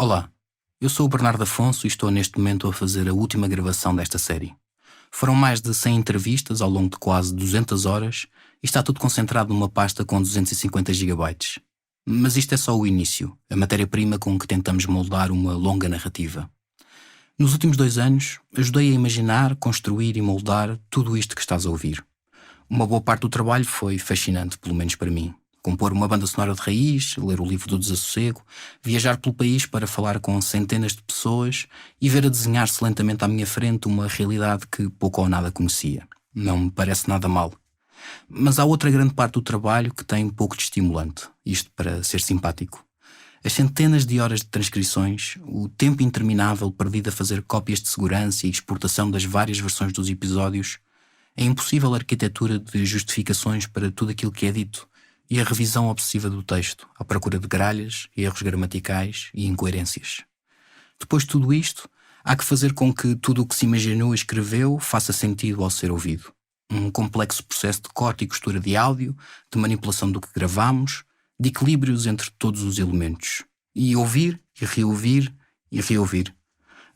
Olá, eu sou o Bernardo Afonso e estou neste momento a fazer a última gravação desta série. Foram mais de 100 entrevistas ao longo de quase 200 horas e está tudo concentrado numa pasta com 250 gigabytes. Mas isto é só o início, a matéria-prima com que tentamos moldar uma longa narrativa. Nos últimos 2 anos, ajudei a imaginar, construir e moldar tudo isto que estás a ouvir. Uma boa parte do trabalho foi fascinante, pelo menos para mim. Compor uma banda sonora de raiz, ler o livro do Desassossego, viajar pelo país para falar com centenas de pessoas e ver a desenhar-se lentamente à minha frente uma realidade que pouco ou nada conhecia. Não me parece nada mal. Mas há outra grande parte do trabalho que tem pouco de estimulante, isto para ser simpático. As centenas de horas de transcrições, o tempo interminável perdido a fazer cópias de segurança e exportação das várias versões dos episódios, a impossível arquitetura de justificações para tudo aquilo que é dito e a revisão obsessiva do texto, à procura de gralhas, erros gramaticais e incoerências. Depois de tudo isto, há que fazer com que tudo o que se imaginou e escreveu faça sentido ao ser ouvido. Um complexo processo de corte e costura de áudio, de manipulação do que gravamos, de equilíbrios entre todos os elementos. E ouvir, e reouvir, e reouvir.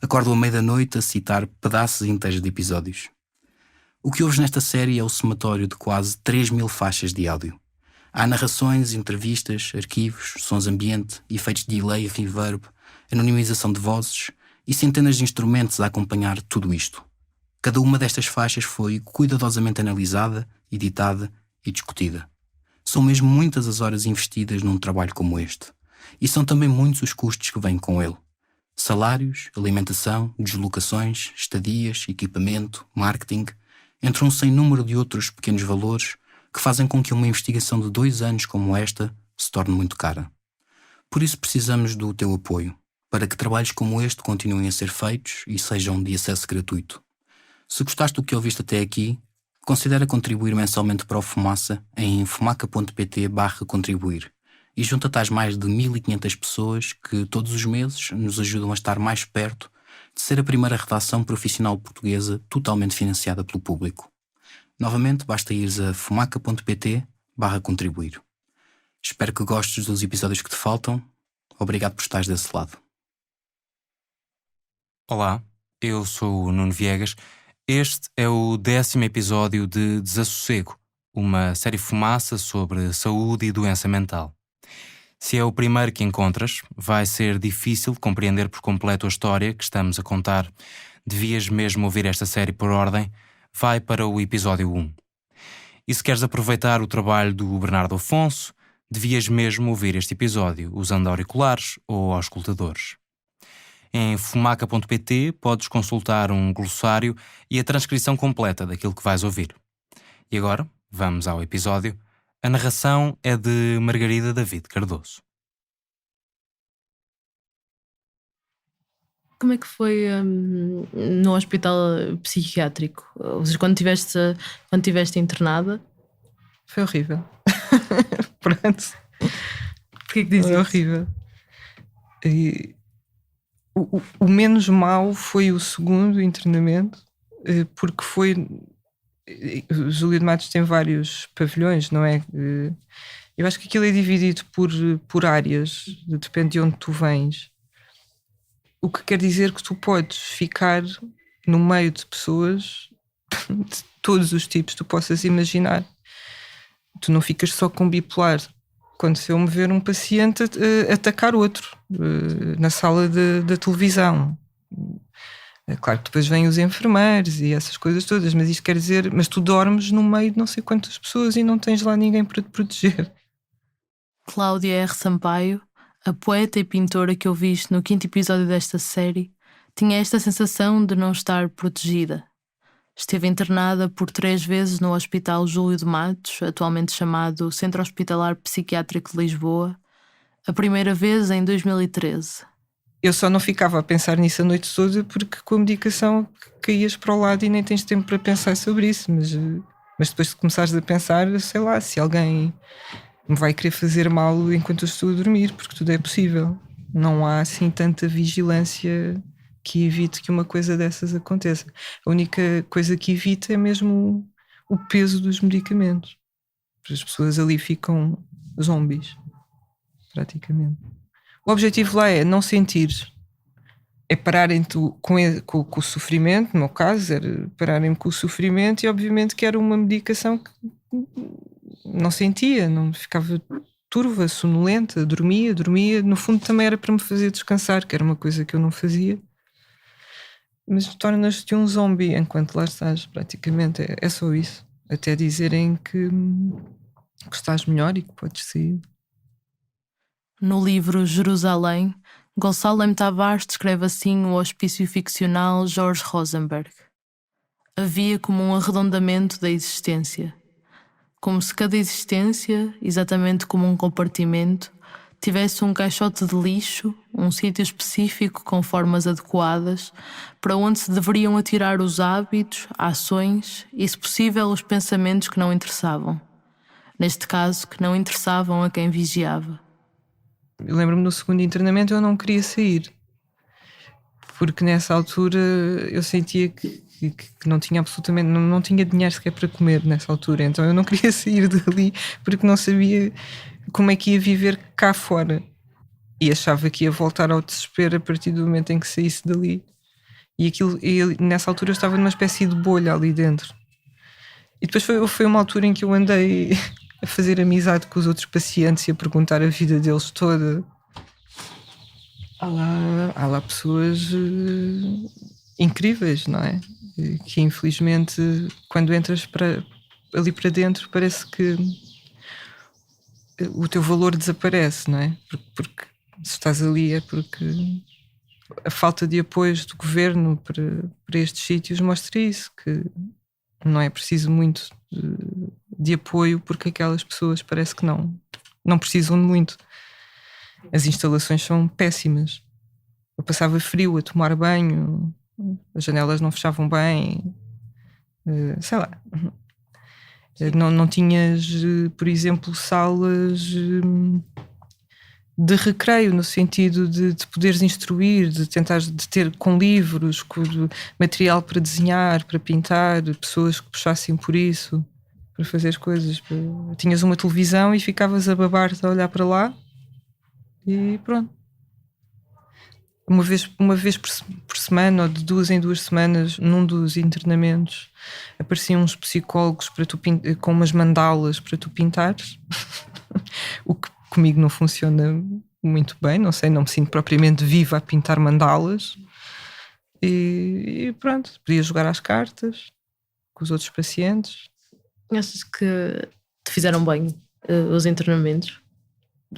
Acordo à meia da noite a citar pedaços inteiros de episódios. O que ouves nesta série é o somatório de quase 3.000 faixas de áudio. Há narrações, entrevistas, arquivos, sons ambiente, efeitos de delay e reverb, anonimização de vozes e centenas de instrumentos a acompanhar tudo isto. Cada uma destas faixas foi cuidadosamente analisada, editada e discutida. São mesmo muitas as horas investidas num trabalho como este. E são também muitos os custos que vêm com ele. Salários, alimentação, deslocações, estadias, equipamento, marketing, entre um sem número de outros pequenos valores que fazem com que uma investigação de 2 anos como esta se torne muito cara. Por isso precisamos do teu apoio, para que trabalhos como este continuem a ser feitos e sejam de acesso gratuito. Se gostaste do que ouviste até aqui, considera contribuir mensalmente para o Fumaça em fumaca.pt/contribuir e junta-te às mais de 1.500 pessoas que todos os meses nos ajudam a estar mais perto de ser a primeira redação profissional portuguesa totalmente financiada pelo público. Novamente, basta ires a fumaca.pt/contribuir. Espero que gostes dos episódios que te faltam. Obrigado por estares desse lado. Olá, eu sou o Nuno Viegas. Este é o 10º episódio de Desassossego, uma série fumaça sobre saúde e doença mental. Se é o primeiro que encontras, vai ser difícil compreender por completo a história que estamos a contar. Devias mesmo ouvir esta série por ordem. Vai para o episódio 1. E se queres aproveitar o trabalho do Bernardo Afonso, devias mesmo ouvir este episódio usando auriculares ou auscultadores. Em fumaca.pt podes consultar um glossário e a transcrição completa daquilo que vais ouvir. E agora, vamos ao episódio. A narração é de Margarida David Cardoso. Como é que foi no hospital psiquiátrico? Ou seja, quando tiveste internada? Foi horrível. Pronto. Porquê que dizes Foi isso? horrível. E o menos mau foi o segundo internamento, porque foi... O Júlio de Matos tem vários pavilhões, não é? Eu acho que aquilo é dividido por áreas, depende de onde tu vens. O que quer dizer que tu podes ficar no meio de pessoas de todos os tipos que tu possas imaginar. Tu não ficas só com bipolar. Aconteceu-me ver um paciente atacar outro na sala da televisão. É claro que depois vêm os enfermeiros e essas coisas todas, mas isto quer dizer, mas tu dormes no meio de não sei quantas pessoas e não tens lá ninguém para te proteger. Cláudia R. Sampaio, a poeta e pintora que ouviste no 5º episódio desta série, tinha esta sensação de não estar protegida. Esteve internada por 3 vezes no Hospital Júlio de Matos, atualmente chamado Centro Hospitalar Psiquiátrico de Lisboa, a primeira vez em 2013. Eu só não ficava a pensar nisso a noite toda porque com a medicação caías para o lado e nem tens tempo para pensar sobre isso, mas depois de começares a pensar, sei lá, se alguém me vai querer fazer mal enquanto eu estou a dormir, porque tudo é possível. Não há assim tanta vigilância que evite que uma coisa dessas aconteça. A única coisa que evita é mesmo o peso dos medicamentos. As pessoas ali ficam zombies, praticamente. O objetivo lá é não sentir, é pararem com o sofrimento. No meu caso era pararem com o sofrimento, e obviamente que era uma medicação que não sentia, não ficava turva, sonolenta, dormia. No fundo também era para me fazer descansar, que era uma coisa que eu não fazia. Mas tornas-te um zombie enquanto lá estás, praticamente. É só isso. Até dizerem que estás melhor e que podes sair. No livro Jerusalém, Gonçalo M. Tavares descreve assim o hospício ficcional George Rosenberg. Havia como um arredondamento da existência. Como se cada existência, exatamente como um compartimento, tivesse um caixote de lixo, um sítio específico com formas adequadas, para onde se deveriam atirar os hábitos, ações e, se possível, os pensamentos que não interessavam. Neste caso, que não interessavam a quem vigiava. Eu lembro-me no segundo internamento eu não queria sair, porque nessa altura eu sentia que não tinha absolutamente, não tinha dinheiro sequer para comer nessa altura, então eu não queria sair dali porque não sabia como é que ia viver cá fora, e achava que ia voltar ao desespero a partir do momento em que saísse dali. E nessa altura eu estava numa espécie de bolha ali dentro. E depois foi uma altura em que eu andei a fazer amizade com os outros pacientes e a perguntar a vida deles toda. Há lá pessoas incríveis, não é? Que infelizmente quando entras ali para dentro parece que o teu valor desaparece, não é? Porque se estás ali é porque a falta de apoios do governo para estes sítios mostra isso, que não é preciso muito de apoio, porque aquelas pessoas parece que não precisam de muito. As instalações são péssimas. Eu passava frio a tomar banho, as janelas não fechavam bem, sei lá. Não tinhas, por exemplo, salas de recreio, no sentido de poderes instruir, de ter com livros, com material para desenhar, para pintar, pessoas que puxassem por isso, para fazer as coisas. Tinhas uma televisão e ficavas a babar-te a olhar para lá e pronto. Uma vez por semana, ou de 2 em 2 semanas, num dos internamentos, apareciam uns psicólogos para tu com umas mandalas para tu pintares. O que comigo não funciona muito bem, não sei, não me sinto propriamente viva a pintar mandalas. E pronto, podia jogar às cartas com os outros pacientes. Achas que te fizeram bem os internamentos?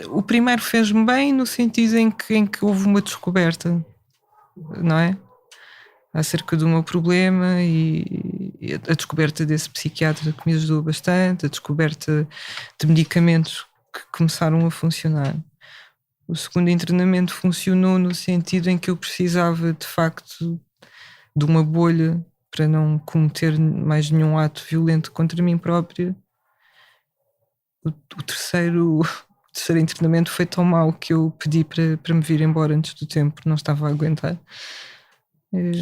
O primeiro fez-me bem no sentido em que houve uma descoberta, não é? Acerca do meu problema, e a descoberta desse psiquiatra que me ajudou bastante, a descoberta de medicamentos que começaram a funcionar. O segundo internamento funcionou no sentido em que eu precisava de facto de uma bolha para não cometer mais nenhum ato violento contra mim própria. O terceiro internamento foi tão mau que eu pedi para me vir embora antes do tempo, não estava a aguentar.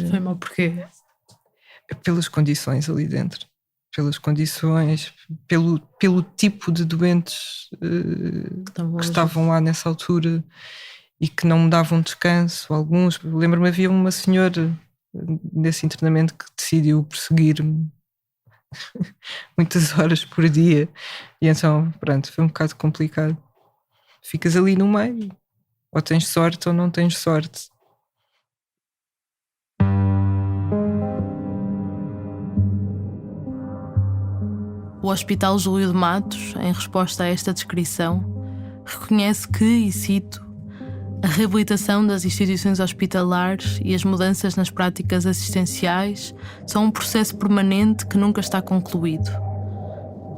Foi mau porquê? Pelas condições ali dentro. Pelas condições, pelo tipo de doentes que estavam lá nessa altura e que não me davam descanso. Alguns, lembro-me, havia uma senhora nesse internamento que decidiu perseguir-me muitas horas por dia, e então, pronto, foi um bocado complicado. Ficas ali no meio, ou tens sorte ou não tens sorte. O Hospital Júlio de Matos, em resposta a esta descrição, reconhece que, e cito, a reabilitação das instituições hospitalares e as mudanças nas práticas assistenciais são um processo permanente que nunca está concluído.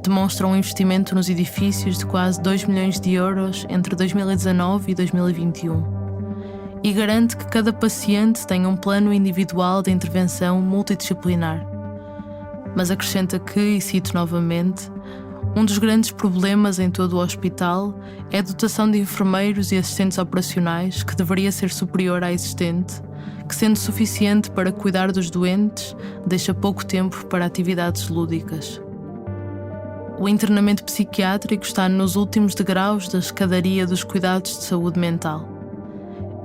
Demonstra um investimento nos edifícios de quase 2 milhões de euros entre 2019 e 2021 e garante que cada paciente tenha um plano individual de intervenção multidisciplinar. Mas acrescenta que, e cito novamente, um dos grandes problemas em todo o hospital é a dotação de enfermeiros e assistentes operacionais, que deveria ser superior à existente, que, sendo suficiente para cuidar dos doentes, deixa pouco tempo para atividades lúdicas. O internamento psiquiátrico está nos últimos degraus da escadaria dos cuidados de saúde mental.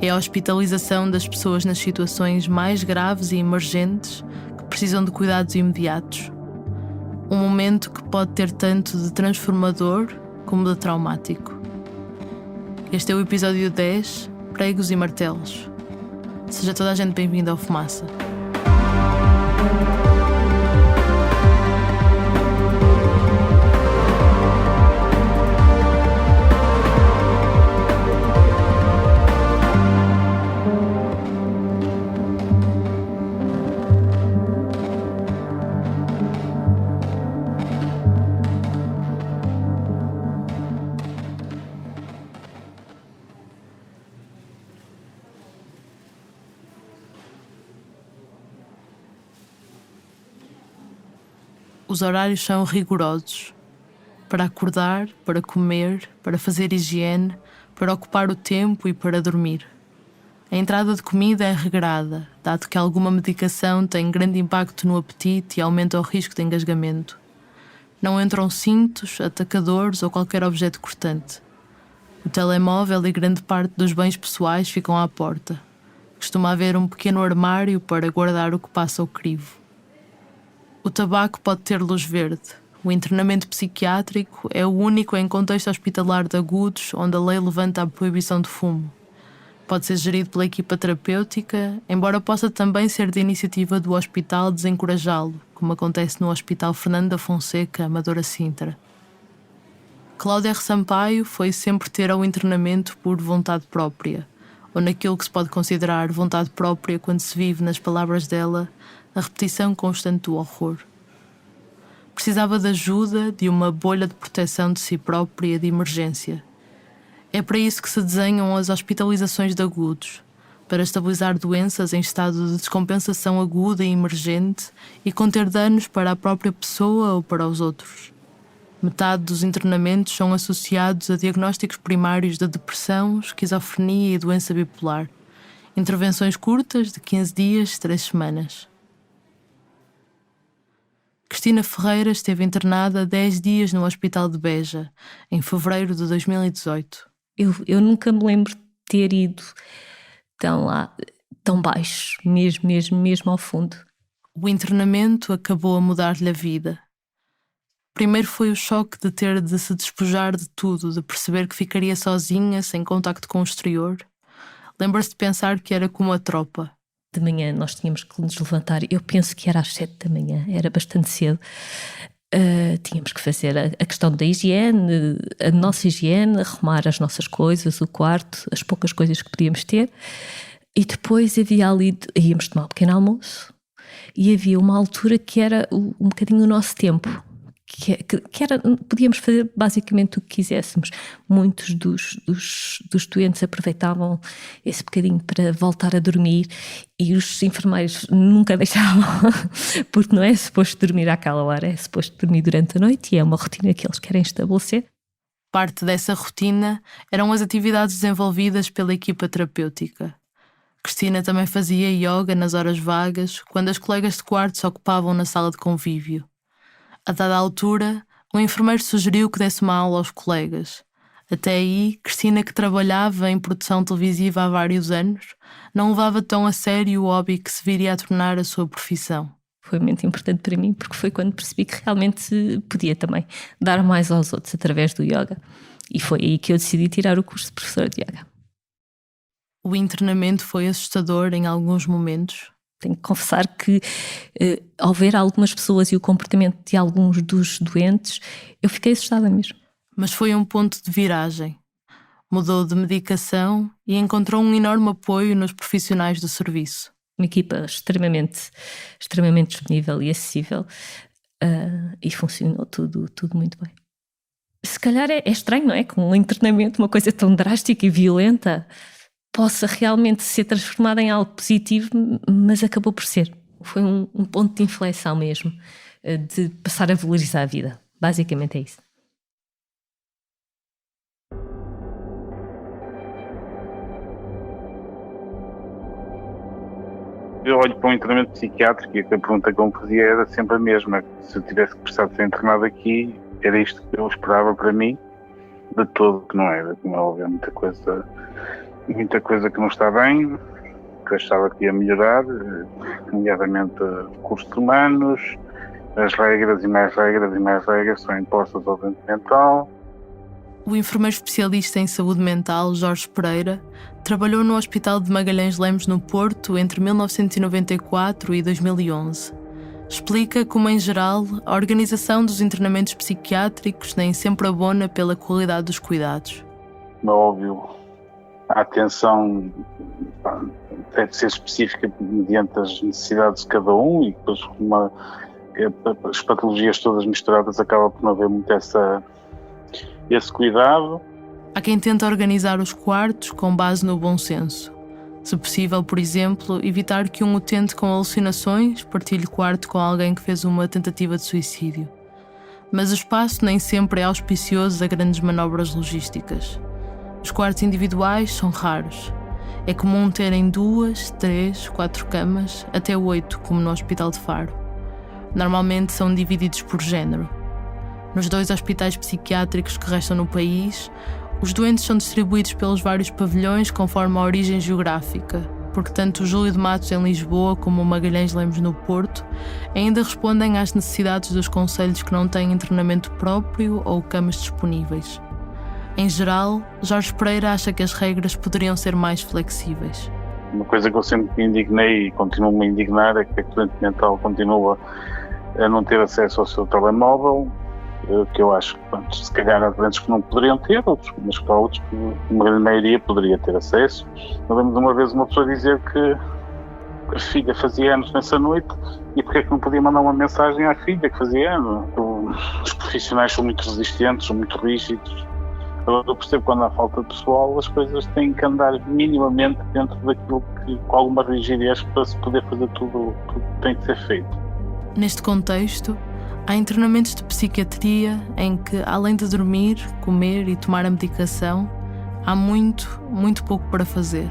É a hospitalização das pessoas nas situações mais graves e emergentes que precisam de cuidados imediatos. Um momento que pode ter tanto de transformador como de traumático. Este é o episódio 10, Pregos e Martelos. Seja toda a gente bem-vinda ao Fumaça. Os horários são rigorosos. Para acordar, para comer, para fazer higiene, para ocupar o tempo e para dormir. A entrada de comida é regrada, dado que alguma medicação tem grande impacto no apetite e aumenta o risco de engasgamento. Não entram cintos, atacadores ou qualquer objeto cortante. O telemóvel e grande parte dos bens pessoais ficam à porta. Costuma haver um pequeno armário para guardar o que passa ao crivo. O tabaco pode ter luz verde. O internamento psiquiátrico é o único em contexto hospitalar de agudos onde a lei levanta a proibição de fumo. Pode ser gerido pela equipa terapêutica, embora possa também ser de iniciativa do hospital desencorajá-lo, como acontece no Hospital Fernando da Fonseca, Amadora Sintra. Cláudia R. Sampaio foi sempre ter ao internamento por vontade própria, ou naquilo que se pode considerar vontade própria quando se vive, nas palavras dela, a repetição constante do horror. Precisava de ajuda, de uma bolha de proteção de si própria de emergência. É para isso que se desenham as hospitalizações de agudos, para estabilizar doenças em estado de descompensação aguda e emergente e conter danos para a própria pessoa ou para os outros. Metade dos internamentos são associados a diagnósticos primários de depressão, esquizofrenia e doença bipolar. Intervenções curtas de 15 dias, 3 semanas. Cristina Ferreira esteve internada 10 dias no Hospital de Beja, em fevereiro de 2018. Eu nunca me lembro de ter ido tão baixo, mesmo ao fundo. O internamento acabou a mudar-lhe a vida. Primeiro foi o choque de ter de se despojar de tudo, de perceber que ficaria sozinha, sem contacto com o exterior. Lembra-se de pensar que era como a tropa. De manhã nós tínhamos que nos levantar, eu penso que era às 7 da manhã, era bastante cedo. Tínhamos que fazer a questão da higiene, a nossa higiene, arrumar as nossas coisas, o quarto, as poucas coisas que podíamos ter. E depois havia ali, íamos tomar um pequeno almoço, e havia uma altura que era um bocadinho o nosso tempo. Que era, podíamos fazer basicamente o que quiséssemos. Muitos dos doentes aproveitavam esse bocadinho para voltar a dormir e os enfermeiros nunca deixavam, porque não é suposto dormir àquela hora, é suposto dormir durante a noite e é uma rotina que eles querem estabelecer. Parte dessa rotina eram as atividades desenvolvidas pela equipa terapêutica. Cristina também fazia yoga nas horas vagas, quando as colegas de quarto se ocupavam na sala de convívio. A dada altura, o enfermeiro sugeriu que desse uma aula aos colegas. Até aí, Cristina, que trabalhava em produção televisiva há vários anos, não levava tão a sério o hobby que se viria a tornar a sua profissão. Foi muito importante para mim, porque foi quando percebi que realmente podia também dar mais aos outros através do yoga. E foi aí que eu decidi tirar o curso de professora de yoga. O internamento foi assustador em alguns momentos. Tenho que confessar que, ao ver algumas pessoas e o comportamento de alguns dos doentes, eu fiquei assustada mesmo. Mas foi um ponto de viragem. Mudou de medicação e encontrou um enorme apoio nos profissionais do serviço. Uma equipa extremamente disponível e acessível, e funcionou tudo muito bem. Se calhar é estranho, não é? Com um internamento, uma coisa tão drástica e violenta, possa realmente ser transformada em algo positivo, mas acabou por ser. Foi um ponto de inflexão mesmo, de passar a valorizar a vida. Basicamente é isso. Eu olho para um internamento psiquiátrico e a pergunta que eu me fazia era sempre a mesma. Se eu tivesse que precisar de ser internado aqui, era isto que eu esperava para mim, de todo que não era. Como é óbvio, muita coisa muita coisa que não está bem, que eu achava que ia melhorar, nomeadamente recursos humanos, as regras e mais regras e mais regras são impostas ao doente mental. O enfermeiro especialista em saúde mental, Jorge Pereira, trabalhou no Hospital de Magalhães Lemos, no Porto, entre 1994 e 2011. Explica como, em geral, a organização dos internamentos psiquiátricos nem sempre abona pela qualidade dos cuidados. É óbvio, a atenção deve ser específica mediante as necessidades de cada um e depois as patologias todas misturadas acaba por não haver muito esse cuidado. Há quem tenta organizar os quartos com base no bom senso. Se possível, por exemplo, evitar que um utente com alucinações partilhe quarto com alguém que fez uma tentativa de suicídio. Mas o espaço nem sempre é auspicioso a grandes manobras logísticas. Os quartos individuais são raros. É comum terem 2, 3, 4 camas, até 8, como no Hospital de Faro. Normalmente são divididos por género. Nos 2 hospitais psiquiátricos que restam no país, os doentes são distribuídos pelos vários pavilhões conforme a origem geográfica, porque tanto o Júlio de Matos em Lisboa como o Magalhães Lemos no Porto ainda respondem às necessidades dos concelhos que não têm internamento próprio ou camas disponíveis. Em geral, Jorge Pereira acha que as regras poderiam ser mais flexíveis. Uma coisa que eu sempre me indignei e continuo-me a indignar é que o doente mental continua a não ter acesso ao seu telemóvel, que eu acho que se calhar há doentes que não poderiam ter, mas para outros, uma grande maioria poderia ter acesso. Eu lembro de uma vez uma pessoa dizer que a filha fazia anos nessa noite e porque é que não podia mandar uma mensagem à filha que fazia anos. Os profissionais são muito resistentes, são muito rígidos. Eu percebo que quando há falta de pessoal as coisas têm que andar minimamente dentro daquilo que, com alguma rigidez, para se poder fazer tudo que tem que ser feito. Neste contexto, há internamentos de psiquiatria em que, além de dormir, comer e tomar a medicação, há muito, muito pouco para fazer.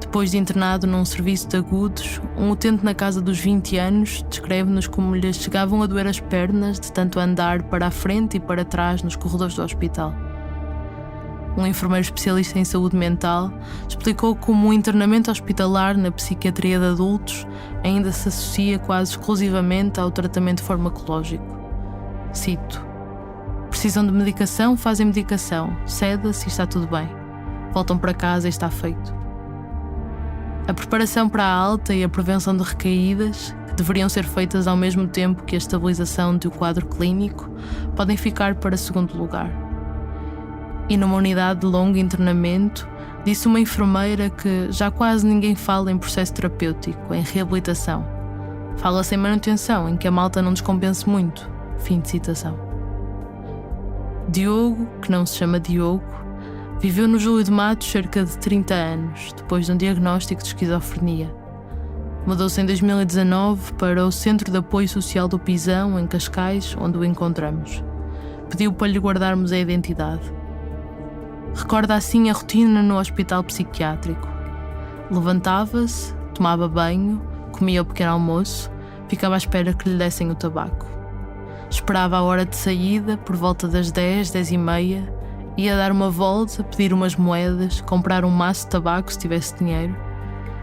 Depois de internado num serviço de agudos, um utente na casa dos 20 anos descreve-nos como lhe chegavam a doer as pernas de tanto andar para a frente e para trás nos corredores do hospital. Um enfermeiro especialista em saúde mental explicou como o internamento hospitalar na psiquiatria de adultos ainda se associa quase exclusivamente ao tratamento farmacológico. Cito: precisam de medicação, fazem medicação, ceda-se e está tudo bem. Voltam para casa e está feito. A preparação para a alta e a prevenção de recaídas, que deveriam ser feitas ao mesmo tempo que a estabilização do quadro clínico, podem ficar para segundo lugar. E numa unidade de longo internamento, disse uma enfermeira que já quase ninguém fala em processo terapêutico, em reabilitação. Fala-se em manutenção, em que a malta não descompense muito. Fim de citação. Diogo, que não se chama Diogo, viveu no Júlio de Matos cerca de 30 anos, depois de um diagnóstico de esquizofrenia. Mudou-se em 2019 para o Centro de Apoio Social do Pisão, em Cascais, onde o encontramos. Pediu para lhe guardarmos a identidade. Recorda assim a rotina no hospital psiquiátrico. Levantava-se, tomava banho, comia o pequeno almoço, ficava à espera que lhe dessem o tabaco. Esperava a hora de saída, por volta das 10, 10:30, ia dar uma volta, pedir umas moedas, comprar um maço de tabaco se tivesse dinheiro.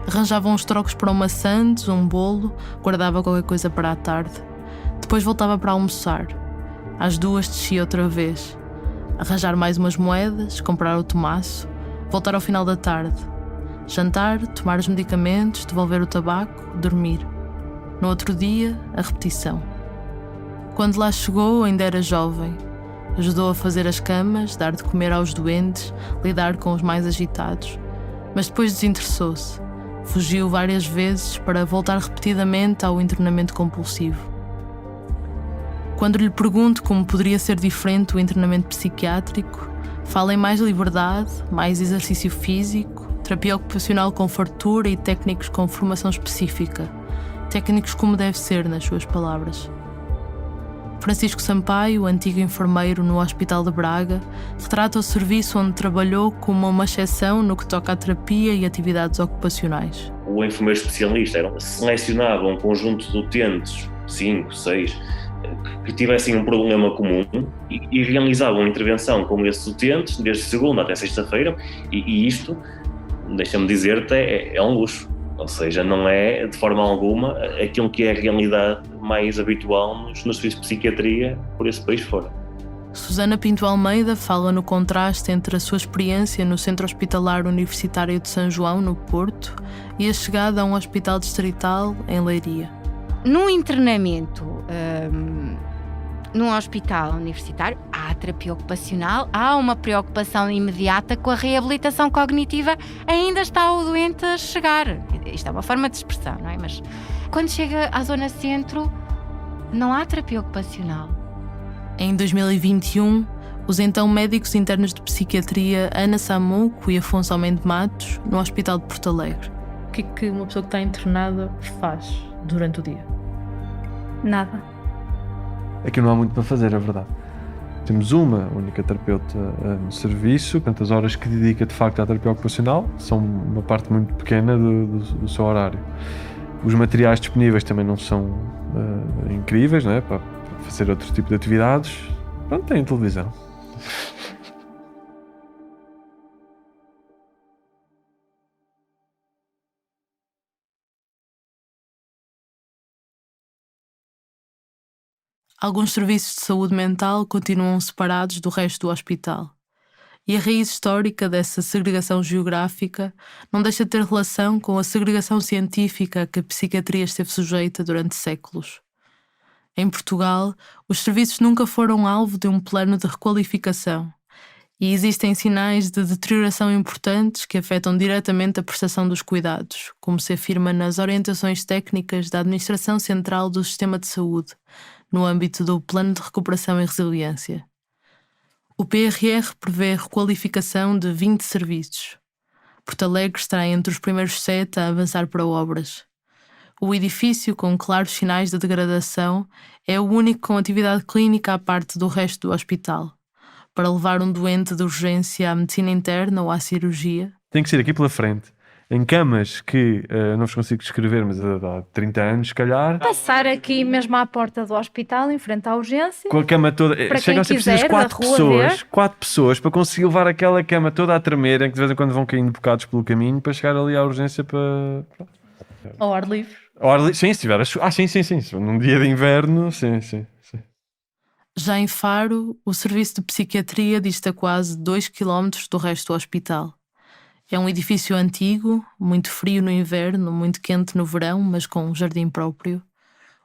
Arranjava uns trocos para uma sandes, um bolo, guardava qualquer coisa para a tarde. Depois voltava para almoçar. Às 2 descia outra vez. Arranjar mais umas moedas, comprar outro maço, voltar ao final da tarde. Jantar, tomar os medicamentos, devolver o tabaco, dormir. No outro dia, a repetição. Quando lá chegou, ainda era jovem. Ajudou a fazer as camas, dar de comer aos doentes, lidar com os mais agitados. Mas depois desinteressou-se. Fugiu várias vezes para voltar repetidamente ao internamento compulsivo. Quando lhe pergunto como poderia ser diferente o internamento psiquiátrico, fala em mais liberdade, mais exercício físico, terapia ocupacional com fartura e técnicos com formação específica. Técnicos como deve ser, nas suas palavras. Francisco Sampaio, antigo enfermeiro no Hospital de Braga, retrata o serviço onde trabalhou como uma exceção no que toca à terapia e atividades ocupacionais. O enfermeiro especialista selecionava um conjunto de utentes, 5, 6, que tivessem um problema comum e realizavam intervenção com esses utentes desde segunda até sexta-feira, e isto, deixa-me dizer-te, é um luxo. Ou seja, não é de forma alguma aquilo que é a realidade mais habitual nos serviços de psiquiatria por esse país fora. Susana Pinto Almeida fala no contraste entre a sua experiência no Centro Hospitalar Universitário de São João, no Porto, e a chegada a um hospital distrital em Leiria. Num internamento num hospital universitário, há terapia ocupacional, há uma preocupação imediata com a reabilitação cognitiva, ainda está o doente a chegar. Isto é uma forma de expressão, não é? Mas quando chega à zona centro, não há terapia ocupacional. Em 2021, os então médicos internos de psiquiatria Ana Samuco e Afonso Almeida Matos, no Hospital de Porto Alegre. O que é que uma pessoa que está internada faz durante o dia? Nada. Aqui não há muito para fazer, é verdade. Temos uma única terapeuta no serviço, portanto as horas que dedica de facto à terapia ocupacional são uma parte muito pequena do seu horário. Os materiais disponíveis também não são incríveis, não é? Para fazer outro tipo de atividades. Pronto, tem televisão. Alguns serviços de saúde mental continuam separados do resto do hospital. E a raiz histórica dessa segregação geográfica não deixa de ter relação com a segregação científica a que a psiquiatria esteve sujeita durante séculos. Em Portugal, os serviços nunca foram alvo de um plano de requalificação, e existem sinais de deterioração importantes que afetam diretamente a prestação dos cuidados, como se afirma nas orientações técnicas da Administração Central do Sistema de Saúde, no âmbito do Plano de Recuperação e Resiliência. O PRR prevê a requalificação de 20 serviços. Porto Alegre está entre os primeiros 7 a avançar para obras. O edifício, com claros sinais de degradação, é o único com atividade clínica à parte do resto do hospital. Para levar um doente de urgência à medicina interna ou à cirurgia, tem que ser aqui pela frente, em camas que não vos consigo descrever, mas há 30 anos, se calhar. Passar aqui mesmo à porta do hospital, em frente à urgência. Com a cama toda. Chegam a ser precisas 4 pessoas para conseguir levar aquela cama toda a tremer, em que de vez em quando vão caindo bocados pelo caminho, para chegar ali à urgência para... ao ar livre. Sim, se tiver sim. Num dia de inverno, sim. Já em Faro, o serviço de psiquiatria dista quase 2 km do resto do hospital. É um edifício antigo, muito frio no inverno, muito quente no verão, mas com um jardim próprio.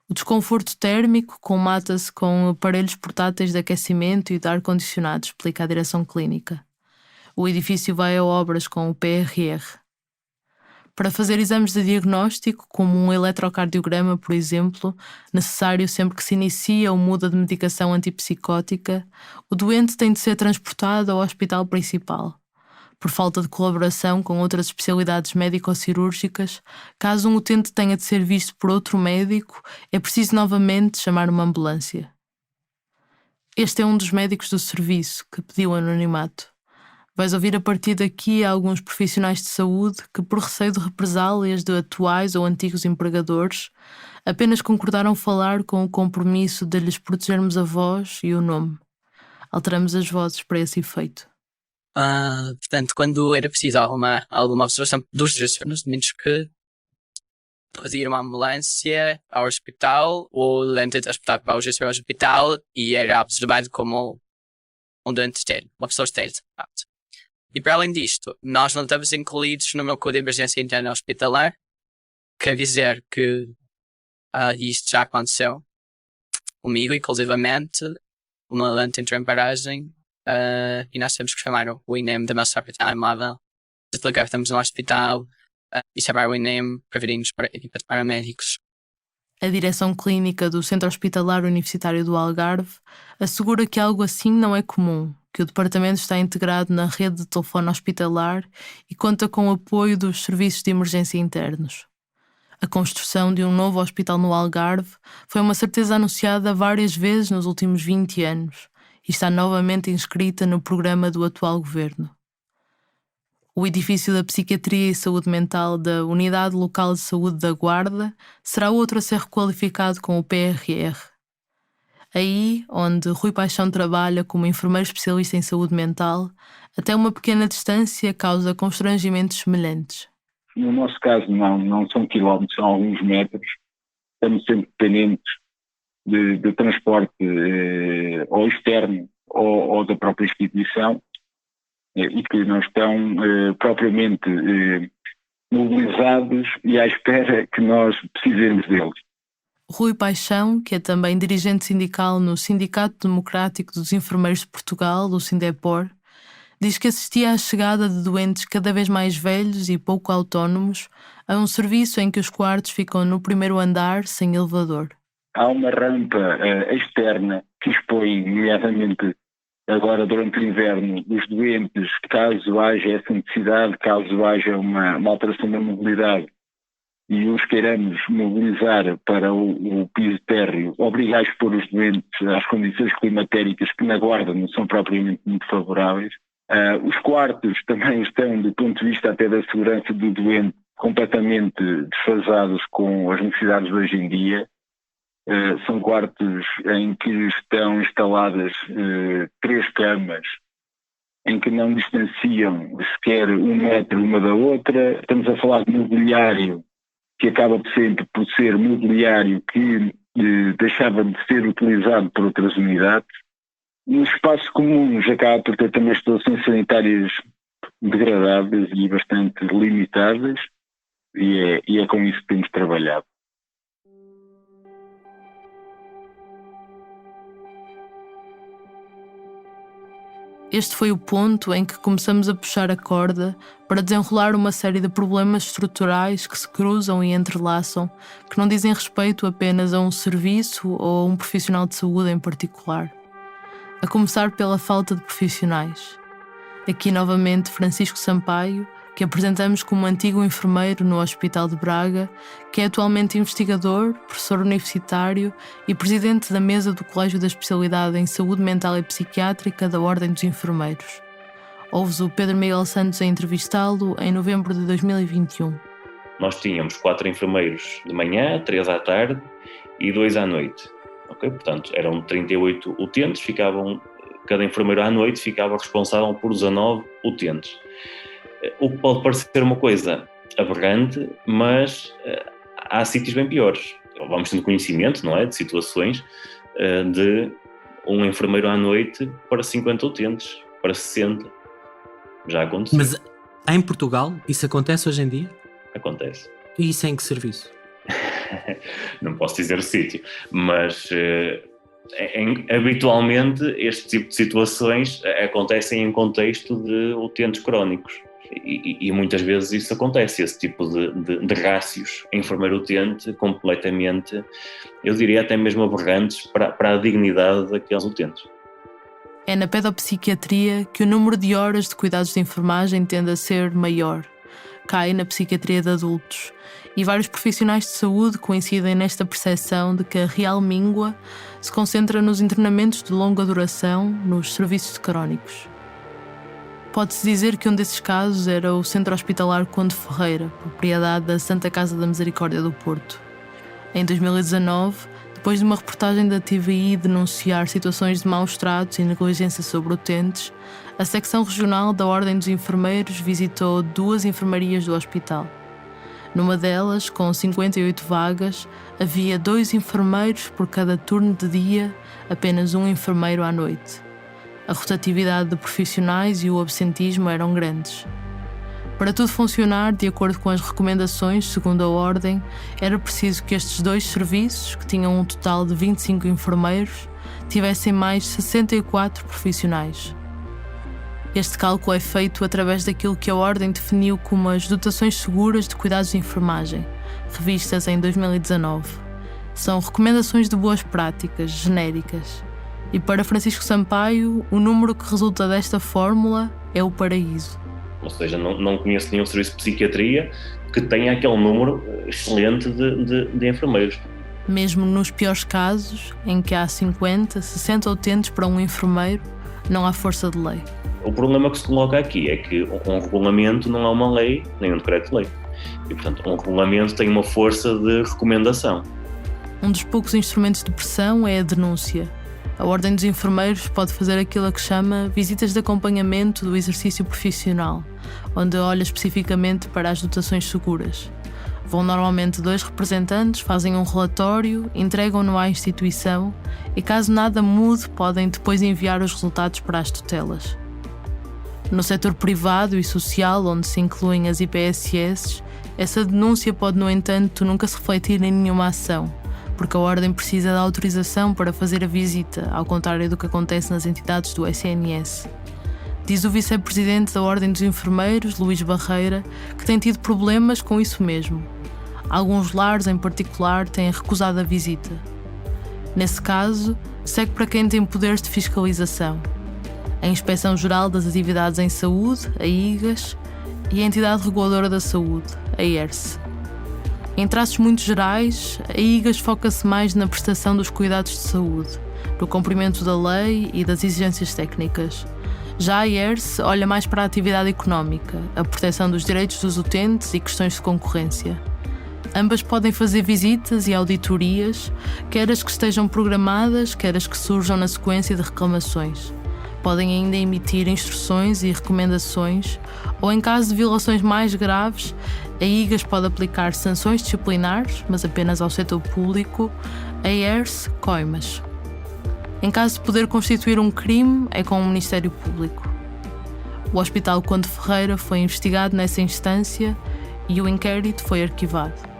O desconforto térmico comata-se com aparelhos portáteis de aquecimento e de ar-condicionado, explica a direção clínica. O edifício vai a obras com o PRR. Para fazer exames de diagnóstico, como um eletrocardiograma, por exemplo, necessário sempre que se inicia ou muda de medicação antipsicótica, o doente tem de ser transportado ao hospital principal. Por falta de colaboração com outras especialidades médico-cirúrgicas, caso um utente tenha de ser visto por outro médico, é preciso novamente chamar uma ambulância. Este é um dos médicos do serviço que pediu anonimato. Vais ouvir a partir daqui alguns profissionais de saúde que, por receio de represálias de atuais ou antigos empregadores, apenas concordaram falar com o compromisso de lhes protegermos a voz e o nome. Alteramos as vozes para esse efeito. Portanto, quando era preciso alguma observação dos gestionários, menos que pedir uma ambulância ao hospital ou dentro do hospital para o gestor ao hospital e era observado como um doente estéril, uma pessoa estéril. E para além disto, nós não estamos incluídos no meu código de emergência interna hospitalar, quer dizer que isto já aconteceu comigo, inclusivamente, uma lente entrou em paragem e nós temos que chamar o INEM da nossa telemóvel, desligar, estamos no hospital e chamar o INEM para virem-nos para paramédicos. A direção clínica do Centro Hospitalar Universitário do Algarve assegura que algo assim não é comum, que o departamento está integrado na rede de telefone hospitalar e conta com o apoio dos serviços de emergência internos. A construção de um novo hospital no Algarve foi uma certeza anunciada várias vezes nos últimos 20 anos e está novamente inscrita no programa do atual governo. O edifício da Psiquiatria e Saúde Mental da Unidade Local de Saúde da Guarda será outro a ser requalificado com o PRR. Aí, onde Rui Paixão trabalha como enfermeiro especialista em saúde mental, até uma pequena distância causa constrangimentos semelhantes. No nosso caso, não são quilómetros, são alguns metros. Estamos sempre dependentes de transporte ou externo ou da própria instituição e que não estão propriamente mobilizados e à espera que nós precisemos deles. Rui Paixão, que é também dirigente sindical no Sindicato Democrático dos Enfermeiros de Portugal, o Sindepor, diz que assistia à chegada de doentes cada vez mais velhos e pouco autónomos a um serviço em que os quartos ficam no primeiro andar, sem elevador. Há uma rampa externa que expõe, nomeadamente agora durante o inverno, os doentes, caso haja essa necessidade, caso haja uma alteração da mobilidade e os queiramos mobilizar para o piso térreo, obrigar a expor os doentes às condições climatéricas que na Guarda não são propriamente muito favoráveis. Os quartos também estão, do ponto de vista até da segurança do doente, completamente desfasados com as necessidades de hoje em dia. São quartos em que estão instaladas 3 camas, em que não distanciam sequer 1 metro uma da outra. Estamos a falar de mobiliário que acaba sempre por ser mobiliário que deixava de ser utilizado por outras unidades. Nos espaços comuns acaba por ter também instalações sanitárias degradáveis e bastante limitadas, e é com isso que temos trabalhado. Este foi o ponto em que começamos a puxar a corda para desenrolar uma série de problemas estruturais que se cruzam e entrelaçam, que não dizem respeito apenas a um serviço ou a um profissional de saúde em particular. A começar pela falta de profissionais. Aqui novamente Francisco Sampaio, que apresentamos como antigo enfermeiro no Hospital de Braga, que é atualmente investigador, professor universitário e presidente da mesa do Colégio da Especialidade em Saúde Mental e Psiquiátrica da Ordem dos Enfermeiros. Ouves o Pedro Miguel Santos a entrevistá-lo em novembro de 2021. Nós tínhamos 4 enfermeiros de manhã, 3 à tarde e 2 à noite. Okay? Portanto, eram 38 utentes, cada enfermeiro à noite ficava responsável por 19 utentes. O que pode parecer uma coisa aberrante, mas há sítios bem piores. Vamos tendo conhecimento, não é, de situações de um enfermeiro à noite para 50 utentes, para 60. Já aconteceu. Mas em Portugal isso acontece hoje em dia? Acontece. E isso em que serviço? Não posso dizer o sítio, mas habitualmente este tipo de situações acontecem em contexto de utentes crónicos. E muitas vezes isso acontece, esse tipo de rácios enfermeiro-utente completamente, eu diria até mesmo aberrantes para a dignidade daqueles utentes. É na pedopsiquiatria que o número de horas de cuidados de enfermagem tende a ser maior. Cai na psiquiatria de adultos. E vários profissionais de saúde coincidem nesta percepção de que a real míngua se concentra nos internamentos de longa duração, nos serviços crónicos. Pode-se dizer que um desses casos era o Centro Hospitalar Conde Ferreira, propriedade da Santa Casa da Misericórdia do Porto. Em 2019, depois de uma reportagem da TVI denunciar situações de maus tratos e negligência sobre utentes, a secção regional da Ordem dos Enfermeiros visitou 2 enfermarias do hospital. Numa delas, com 58 vagas, havia 2 enfermeiros por cada turno de dia, apenas 1 enfermeiro à noite. A rotatividade de profissionais e o absentismo eram grandes. Para tudo funcionar de acordo com as recomendações, segundo a Ordem, era preciso que estes 2 serviços, que tinham um total de 25 enfermeiros, tivessem mais 64 profissionais. Este cálculo é feito através daquilo que a Ordem definiu como as dotações seguras de cuidados de enfermagem, revistas em 2019. São recomendações de boas práticas, genéricas. E para Francisco Sampaio, o número que resulta desta fórmula é o paraíso. Ou seja, não conheço nenhum serviço de psiquiatria que tenha aquele número excelente de enfermeiros. Mesmo nos piores casos, em que há 50, 60 utentes para um enfermeiro, não há força de lei. O problema que se coloca aqui é que um regulamento não é uma lei, nem um decreto-lei. E, portanto, um regulamento tem uma força de recomendação. Um dos poucos instrumentos de pressão é a denúncia. A Ordem dos Enfermeiros pode fazer aquilo a que chama visitas de acompanhamento do exercício profissional, onde olha especificamente para as dotações seguras. Vão normalmente 2 representantes, fazem um relatório, entregam-no à instituição e, caso nada mude, podem depois enviar os resultados para as tutelas. No setor privado e social, onde se incluem as IPSS, essa denúncia pode, no entanto, nunca se refletir em nenhuma ação, porque a Ordem precisa de autorização para fazer a visita, ao contrário do que acontece nas entidades do SNS. Diz o vice-presidente da Ordem dos Enfermeiros, Luís Barreira, que tem tido problemas com isso mesmo. Alguns lares, em particular, têm recusado a visita. Nesse caso, segue para quem tem poderes de fiscalização: a Inspeção-Geral das Atividades em Saúde, a IGAS, e a Entidade Reguladora da Saúde, a ERSE. Em traços muito gerais, a IGAS foca-se mais na prestação dos cuidados de saúde, no cumprimento da lei e das exigências técnicas. Já a ERSE olha mais para a atividade económica, a proteção dos direitos dos utentes e questões de concorrência. Ambas podem fazer visitas e auditorias, quer as que estejam programadas, quer as que surjam na sequência de reclamações. Podem ainda emitir instruções e recomendações, ou em caso de violações mais graves, a IGAS pode aplicar sanções disciplinares, mas apenas ao setor público, a ERSE coimas. Em caso de poder constituir um crime, é com o Ministério Público. O Hospital Conde Ferreira foi investigado nessa instância e o inquérito foi arquivado.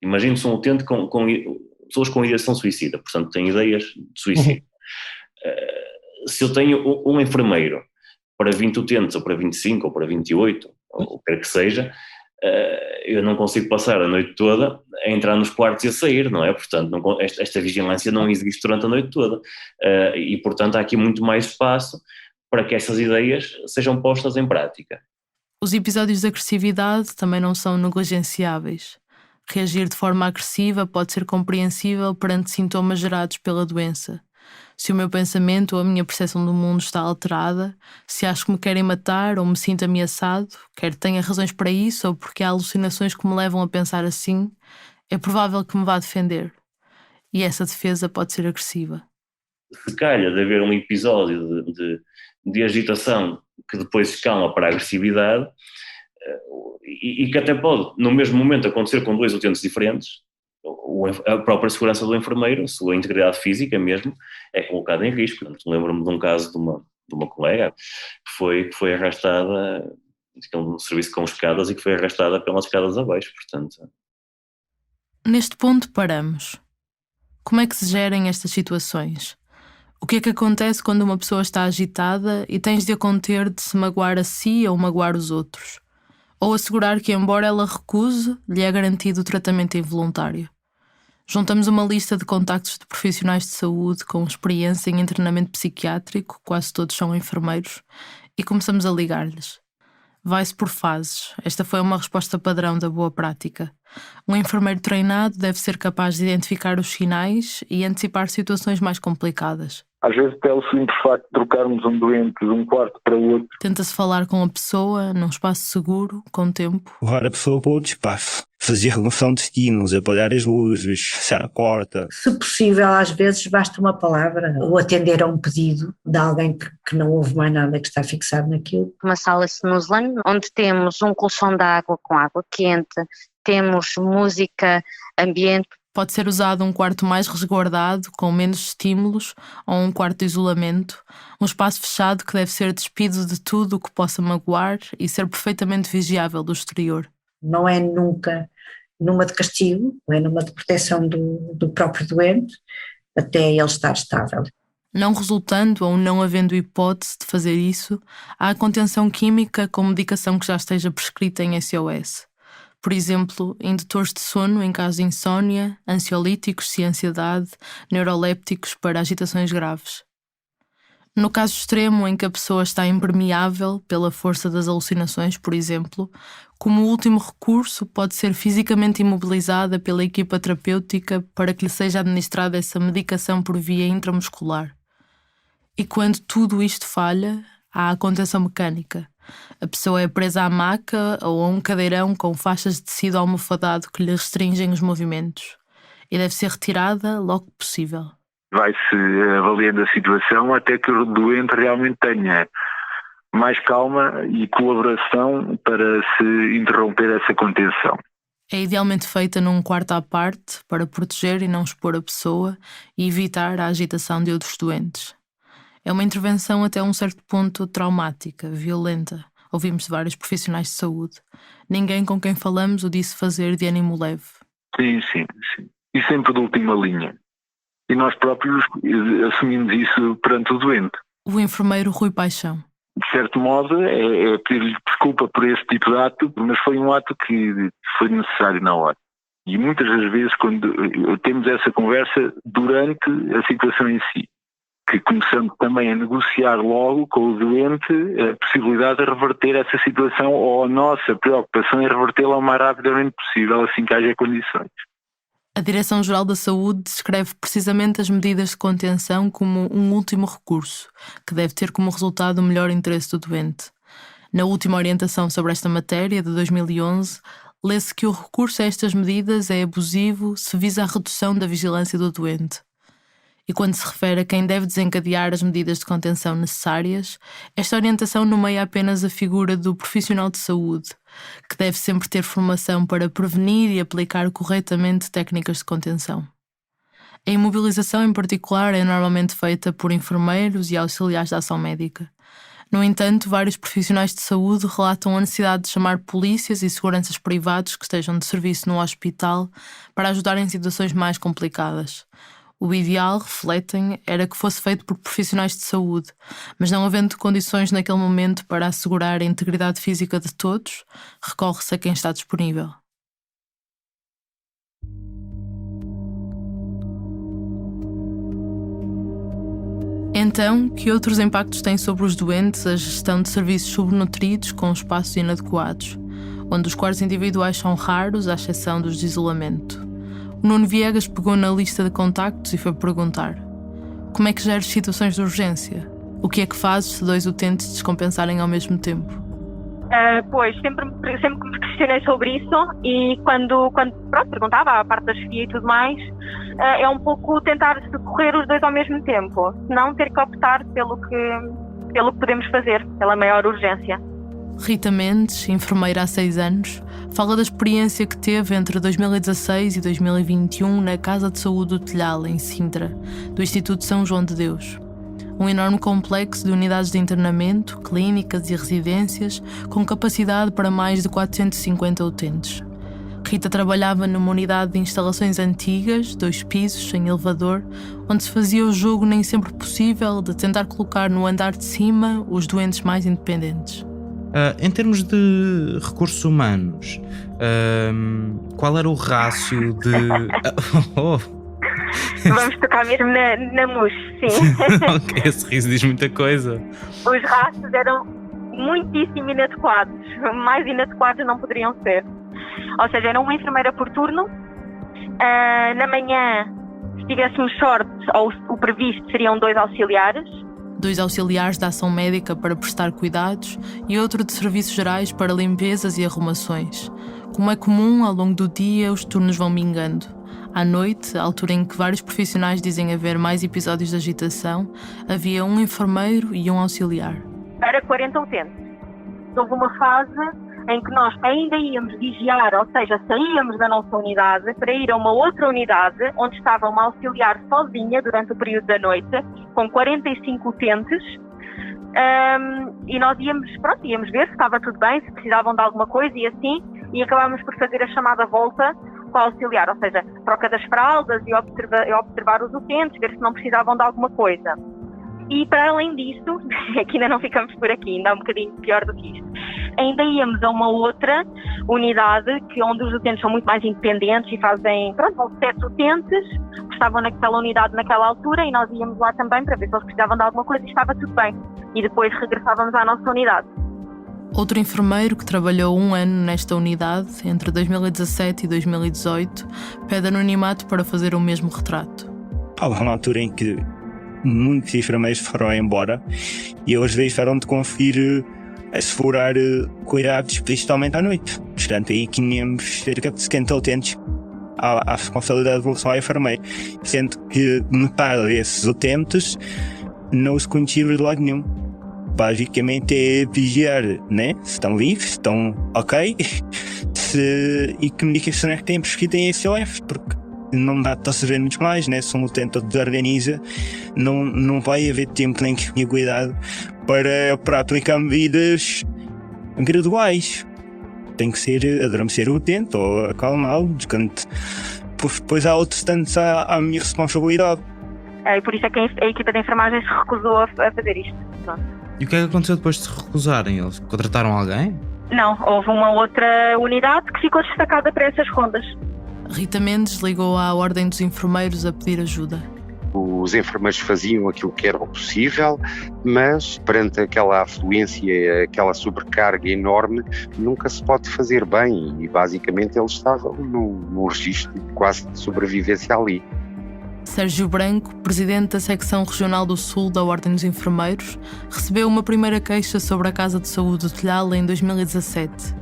Imagine-se um utente com pessoas com ideação suicida, portanto têm ideias de suicídio. Se eu tenho um enfermeiro para 20 utentes, ou para 25, ou para 28, ou o que quer que seja, eu não consigo passar a noite toda a entrar nos quartos e a sair, não é? Portanto, esta vigilância não existe durante a noite toda. E, portanto, há aqui muito mais espaço para que essas ideias sejam postas em prática. Os episódios de agressividade também não são negligenciáveis. Reagir de forma agressiva pode ser compreensível perante sintomas gerados pela doença. Se o meu pensamento ou a minha percepção do mundo está alterada, se acho que me querem matar ou me sinto ameaçado, quer tenha razões para isso ou porque há alucinações que me levam a pensar assim, é provável que me vá defender. E essa defesa pode ser agressiva. Se calha de haver um episódio de agitação que depois escala para a agressividade, e que até pode, no mesmo momento, acontecer com 2 utentes diferentes, a própria segurança do enfermeiro, a sua integridade física mesmo, é colocada em risco. Lembro-me de um caso de uma colega que foi arrastada, um serviço com escadas, e que foi arrastada pelas escadas abaixo, portanto. Neste ponto paramos. Como é que se gerem estas situações? O que é que acontece quando uma pessoa está agitada e tens de a conter de se magoar a si ou magoar os outros? Ou assegurar que, embora ela recuse, lhe é garantido o tratamento involuntário. Juntamos uma lista de contactos de profissionais de saúde com experiência em internamento psiquiátrico, quase todos são enfermeiros, e começamos a ligar-lhes. Vai-se por fases. Esta foi uma resposta padrão da boa prática. Um enfermeiro treinado deve ser capaz de identificar os sinais e antecipar situações mais complicadas. Às vezes até o simples facto de trocarmos um doente de um quarto para o outro. Tenta-se falar com a pessoa num espaço seguro, com tempo. Levar a pessoa para outro espaço. Fazer remoção de destinos, apagar as luzes, fechar a porta. Se possível, às vezes basta uma palavra ou atender a um pedido de alguém que não ouve mais nada, que está fixado naquilo. Uma sala snoozeland, onde temos um colchão de água com água quente, temos música, ambiente. Pode ser usado um quarto mais resguardado, com menos estímulos, ou um quarto de isolamento, um espaço fechado que deve ser despido de tudo o que possa magoar e ser perfeitamente vigiável do exterior. Não é nunca numa de castigo, é numa de proteção do próprio doente, até ele estar estável. Não resultando ou não havendo hipótese de fazer isso, há a contenção química com medicação que já esteja prescrita em SOS. Por exemplo, indutores de sono em caso de insónia, ansiolíticos se ansiedade, neurolépticos para agitações graves. No caso extremo em que a pessoa está impermeável pela força das alucinações, por exemplo, como último recurso pode ser fisicamente imobilizada pela equipa terapêutica para que lhe seja administrada essa medicação por via intramuscular. E quando tudo isto falha, há a contenção mecânica, A pessoa é presa à maca ou a um cadeirão com faixas de tecido almofadado que lhe restringem os movimentos e deve ser retirada logo que possível. Vai-se avaliando a situação até que o doente realmente tenha mais calma e colaboração para se interromper essa contenção. É idealmente feita num quarto à parte para proteger e não expor a pessoa e evitar a agitação de outros doentes. É uma intervenção até um certo ponto traumática, violenta. Ouvimos de vários profissionais de saúde. Ninguém com quem falamos o disse fazer de ânimo leve. Sim. E sempre de última linha. E nós próprios assumimos isso perante o doente. O enfermeiro Rui Paixão. De certo modo, é pedir-lhe desculpa por esse tipo de ato, mas foi um ato que foi necessário na hora. E muitas das vezes, quando temos essa conversa durante a situação em si, que começamos também a negociar logo com o doente a possibilidade de reverter essa situação ou a nossa preocupação em revertê-la o mais rapidamente possível, assim que haja condições. A Direção-Geral da Saúde descreve precisamente as medidas de contenção como um último recurso, que deve ter como resultado o melhor interesse do doente. Na última orientação sobre esta matéria, de 2011, lê-se que o recurso a estas medidas é abusivo se visa a redução da vigilância do doente. E quando se refere a quem deve desencadear as medidas de contenção necessárias, esta orientação nomeia apenas a figura do profissional de saúde, que deve sempre ter formação para prevenir e aplicar corretamente técnicas de contenção. A imobilização, em particular, é normalmente feita por enfermeiros e auxiliares de ação médica. No entanto, vários profissionais de saúde relatam a necessidade de chamar polícias e seguranças privados que estejam de serviço no hospital para ajudar em situações mais complicadas. O ideal, refletem, era que fosse feito por profissionais de saúde, mas não havendo condições naquele momento para assegurar a integridade física de todos, recorre-se a quem está disponível. Então, que outros impactos tem sobre os doentes a gestão de serviços subnutridos com espaços inadequados, onde os quartos individuais são raros, à exceção dos de isolamento? O Nuno Viegas pegou na lista de contactos e foi perguntar: como é que geres situações de urgência? O que é que fazes se 2 utentes descompensarem ao mesmo tempo? Pois, sempre que me questionei sobre isso e quando perguntava a parte da chefia e tudo mais, é um pouco tentar socorrer os 2 ao mesmo tempo, não ter que optar pelo que podemos fazer, pela maior urgência. Rita Mendes, enfermeira há 6 anos, fala da experiência que teve entre 2016 e 2021 na Casa de Saúde do Telhal, em Sintra, do Instituto São João de Deus. Um enorme complexo de unidades de internamento, clínicas e residências, com capacidade para mais de 450 utentes. Rita trabalhava numa unidade de instalações antigas, 2 pisos, sem elevador, onde se fazia o jogo nem sempre possível de tentar colocar no andar de cima os doentes mais independentes. Em termos de recursos humanos, qual era o rácio de... Vamos tocar mesmo na mousse, sim. Esse riso diz muita coisa. Os rácios eram muitíssimo inadequados. Mais inadequados não poderiam ser. Ou seja, era uma enfermeira por turno. Na manhã, se tivéssemos sorte, ou o previsto, seriam 2 auxiliares. 2 auxiliares da ação médica para prestar cuidados e outro de serviços gerais para limpezas e arrumações. Como é comum, ao longo do dia, os turnos vão mingando. À noite, a altura em que vários profissionais dizem haver mais episódios de agitação, havia um enfermeiro e um auxiliar. Para 40 utentes. Houve uma fase em que nós ainda íamos vigiar, ou seja, saíamos da nossa unidade para ir a uma outra unidade onde estava uma auxiliar sozinha durante o período da noite, com 45 utentes, e nós íamos ver se estava tudo bem, se precisavam de alguma coisa e assim, e acabámos por fazer a chamada volta com a auxiliar, ou seja, troca das fraldas e observar os utentes, ver se não precisavam de alguma coisa. E para além disso, é que ainda não ficamos por aqui, ainda é um bocadinho pior do que isto, ainda íamos a uma outra unidade onde os utentes são muito mais independentes e fazem, vão 7 utentes que estavam naquela unidade naquela altura e nós íamos lá também para ver se eles precisavam de alguma coisa e estava tudo bem. E depois regressávamos à nossa unidade. Outro enfermeiro que trabalhou 1 ano nesta unidade, entre 2017 e 2018, pede anonimato para fazer o mesmo retrato. Há uma altura em que muitos enfermeiros foram embora e eu às vezes tiveram de conferir a segurar cuidados, principalmente à noite. Portanto, aí tínhamos cerca de 70 utentes à responsabilidade do pessoal enfermeiro, sendo que metade desses utentes não se conhecia de lado nenhum. Basicamente é vigiar, né? Se estão vivos, se estão ok, e que medicação é que têm prescrito em SOF, porque não dá para saber muito mais, né? Se um utente desorganiza, não vai haver tempo nem cuidado para aplicar medidas graduais. Tem que ser adormecer o utente ou acalmá-lo, depois há outros tantos à minha responsabilidade. E por isso é que a equipa de enfermagem se recusou a fazer isto. Pronto. E o que é que aconteceu depois de se recusarem? Eles contrataram alguém? Não, houve uma outra unidade que ficou destacada para essas rondas. Rita Mendes ligou à Ordem dos Enfermeiros a pedir ajuda. Os enfermeiros faziam aquilo que era possível, mas perante aquela afluência, aquela sobrecarga enorme, nunca se pode fazer bem e basicamente eles estavam num registro quase de sobrevivência ali. Sérgio Branco, presidente da secção regional do Sul da Ordem dos Enfermeiros, recebeu uma primeira queixa sobre a Casa de Saúde do Telhal em 2017.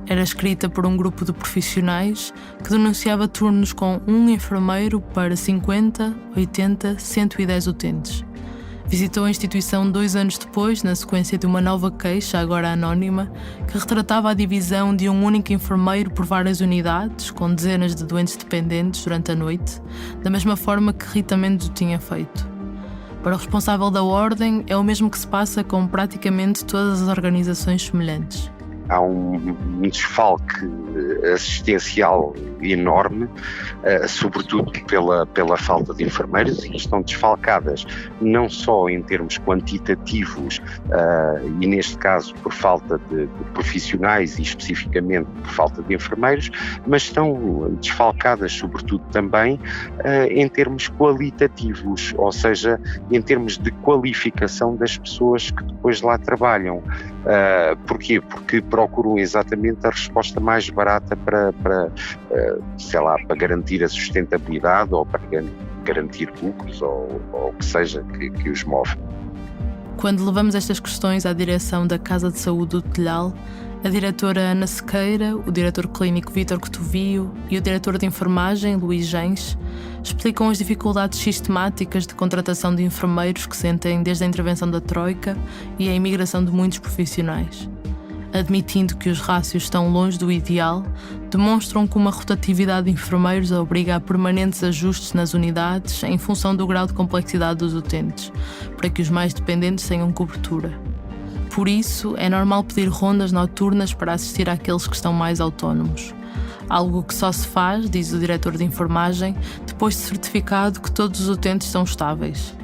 Era escrita por um grupo de profissionais que denunciava turnos com um enfermeiro para 50, 80, 110 utentes. Visitou a instituição 2 anos depois, na sequência de uma nova queixa, agora anónima, que retratava a divisão de um único enfermeiro por várias unidades, com dezenas de doentes dependentes durante a noite, da mesma forma que Rita Mendes o tinha feito. Para o responsável da Ordem, é o mesmo que se passa com praticamente todas as organizações semelhantes. Há um desfalque assistencial enorme, sobretudo pela falta de enfermeiros, e estão desfalcadas não só em termos quantitativos e neste caso por falta de profissionais e especificamente por falta de enfermeiros, mas estão desfalcadas sobretudo também em termos qualitativos, ou seja, em termos de qualificação das pessoas que depois lá trabalham. Porquê? Porque procuram exatamente a resposta mais barata para garantir a sustentabilidade ou para garantir lucros ou o que seja que os move. Quando levamos estas questões à direção da Casa de Saúde do Telhal, a diretora Ana Sequeira, o diretor clínico Vítor Cotovio e o diretor de enfermagem, Luís Gens, explicam as dificuldades sistemáticas de contratação de enfermeiros que sentem desde a intervenção da Troika e a imigração de muitos profissionais. Admitindo que os rácios estão longe do ideal, demonstram que uma rotatividade de enfermeiros obriga a permanentes ajustes nas unidades em função do grau de complexidade dos utentes, para que os mais dependentes tenham cobertura. Por isso, é normal pedir rondas noturnas para assistir àqueles que estão mais autónomos. Algo que só se faz, diz o diretor de enfermagem, depois de certificado que todos os utentes estão estáveis.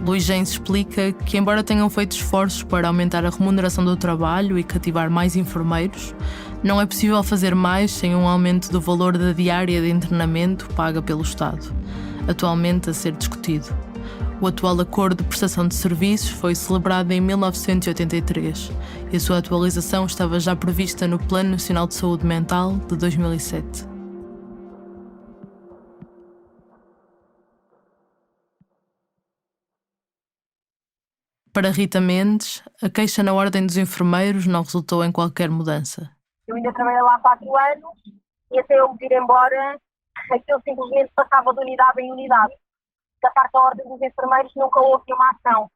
Luís Gens explica que, embora tenham feito esforços para aumentar a remuneração do trabalho e cativar mais enfermeiros, não é possível fazer mais sem um aumento do valor da diária de internamento paga pelo Estado, atualmente a ser discutido. O atual acordo de prestação de serviços foi celebrado em 1983 e a sua atualização estava já prevista no Plano Nacional de Saúde Mental de 2007. Para Rita Mendes, a queixa na Ordem dos Enfermeiros não resultou em qualquer mudança. Eu ainda trabalhei lá 4 anos e até eu me vir embora, aquilo simplesmente passava de unidade em unidade. Da parte da Ordem dos Enfermeiros nunca houve uma ação.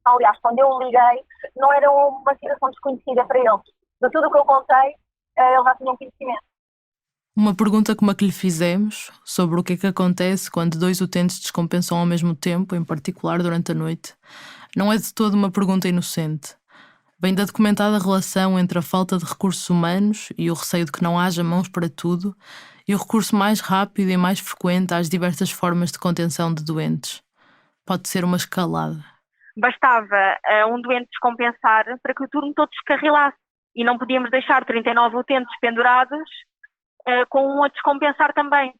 Aliás, quando eu liguei, não era uma situação desconhecida para eles. De tudo o que eu contei, eles já tinham conhecimento. Uma pergunta como a que lhe fizemos, sobre o que é que acontece quando 2 utentes descompensam ao mesmo tempo, em particular durante a noite, não é de todo uma pergunta inocente. Vem da documentada relação entre a falta de recursos humanos e o receio de que não haja mãos para tudo e o recurso mais rápido e mais frequente às diversas formas de contenção de doentes. Pode ser uma escalada. Bastava um doente descompensar para que o turno todo descarrilasse e não podíamos deixar 39 utentes pendurados com um a descompensar também.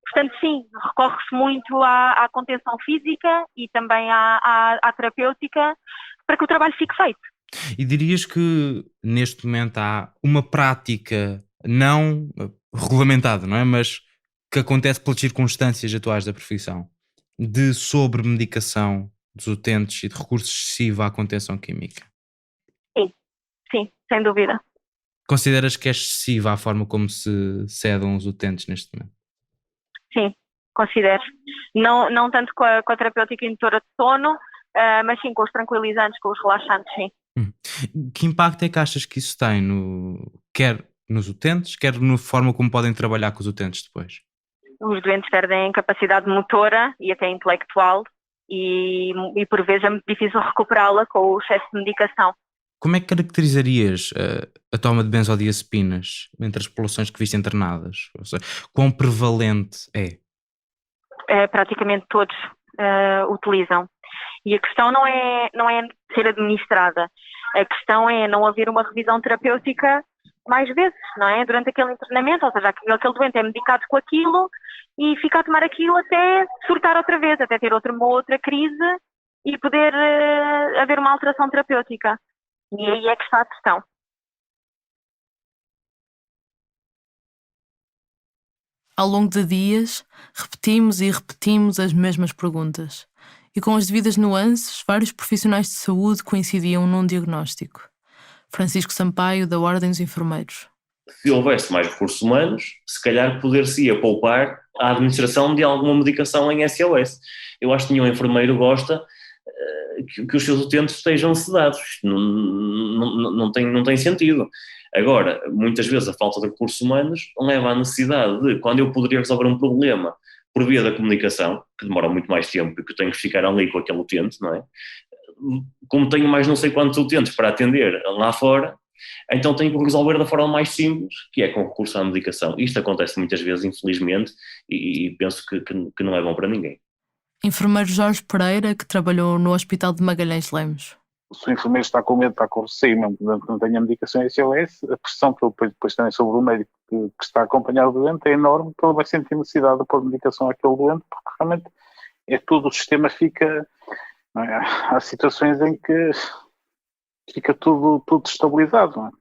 Portanto, sim, recorre-se muito à contenção física e também à terapêutica para que o trabalho fique feito. E dirias que neste momento há uma prática não regulamentada, não é? Mas que acontece pelas circunstâncias atuais da profissão, de sobremedicação dos utentes e de recurso excessivo à contenção química? Sim. sem dúvida. Consideras que é excessiva a forma como se cedam os utentes neste momento? Sim, considero. Não tanto com a terapêutica indutora de sono, mas sim com os tranquilizantes, com os relaxantes, sim. Que impacto é que achas que isso tem, quer nos utentes, quer na forma como podem trabalhar com os utentes depois? Os doentes perdem capacidade motora e até intelectual e por vezes é muito difícil recuperá-la com o excesso de medicação. Como é que caracterizarias a toma de benzodiazepinas entre as populações que viste internadas? Ou seja, quão prevalente é? Praticamente todos utilizam. E a questão não é ser administrada. A questão é não haver uma revisão terapêutica mais vezes, não é? Durante aquele internamento, ou seja, aquele doente é medicado com aquilo e fica a tomar aquilo até surtar outra vez, até ter uma outra crise e poder haver uma alteração terapêutica. E aí é que está a questão. Ao longo de dias, repetimos e repetimos as mesmas perguntas. E com as devidas nuances, vários profissionais de saúde coincidiam num diagnóstico. Francisco Sampaio, da Ordem dos Enfermeiros. Se houvesse mais recursos humanos, se calhar poder-se-ia poupar a administração de alguma medicação em SOS. Eu acho que nenhum enfermeiro gosta que os seus utentes estejam sedados. Não tem sentido. Agora, muitas vezes a falta de recursos humanos leva à necessidade de, quando eu poderia resolver um problema por via da comunicação, que demora muito mais tempo e que eu tenho que ficar ali com aquele utente, não é? Como tenho mais não sei quantos utentes para atender lá fora, então tenho que resolver da forma mais simples, que é com recurso à medicação. Isto acontece muitas vezes, infelizmente, e penso que não é bom para ninguém. Enfermeiro Jorge Pereira, que trabalhou no Hospital de Magalhães Lemos. Se o enfermeiro está com medo, está com receio, não tem a medicação SOS, a pressão que ele depois tem sobre o médico que está a acompanhar o doente é enorme, porque ele vai sentir necessidade de pôr medicação àquele doente, porque realmente todo o sistema fica... Não é? Há situações em que fica tudo estabilizado, não é?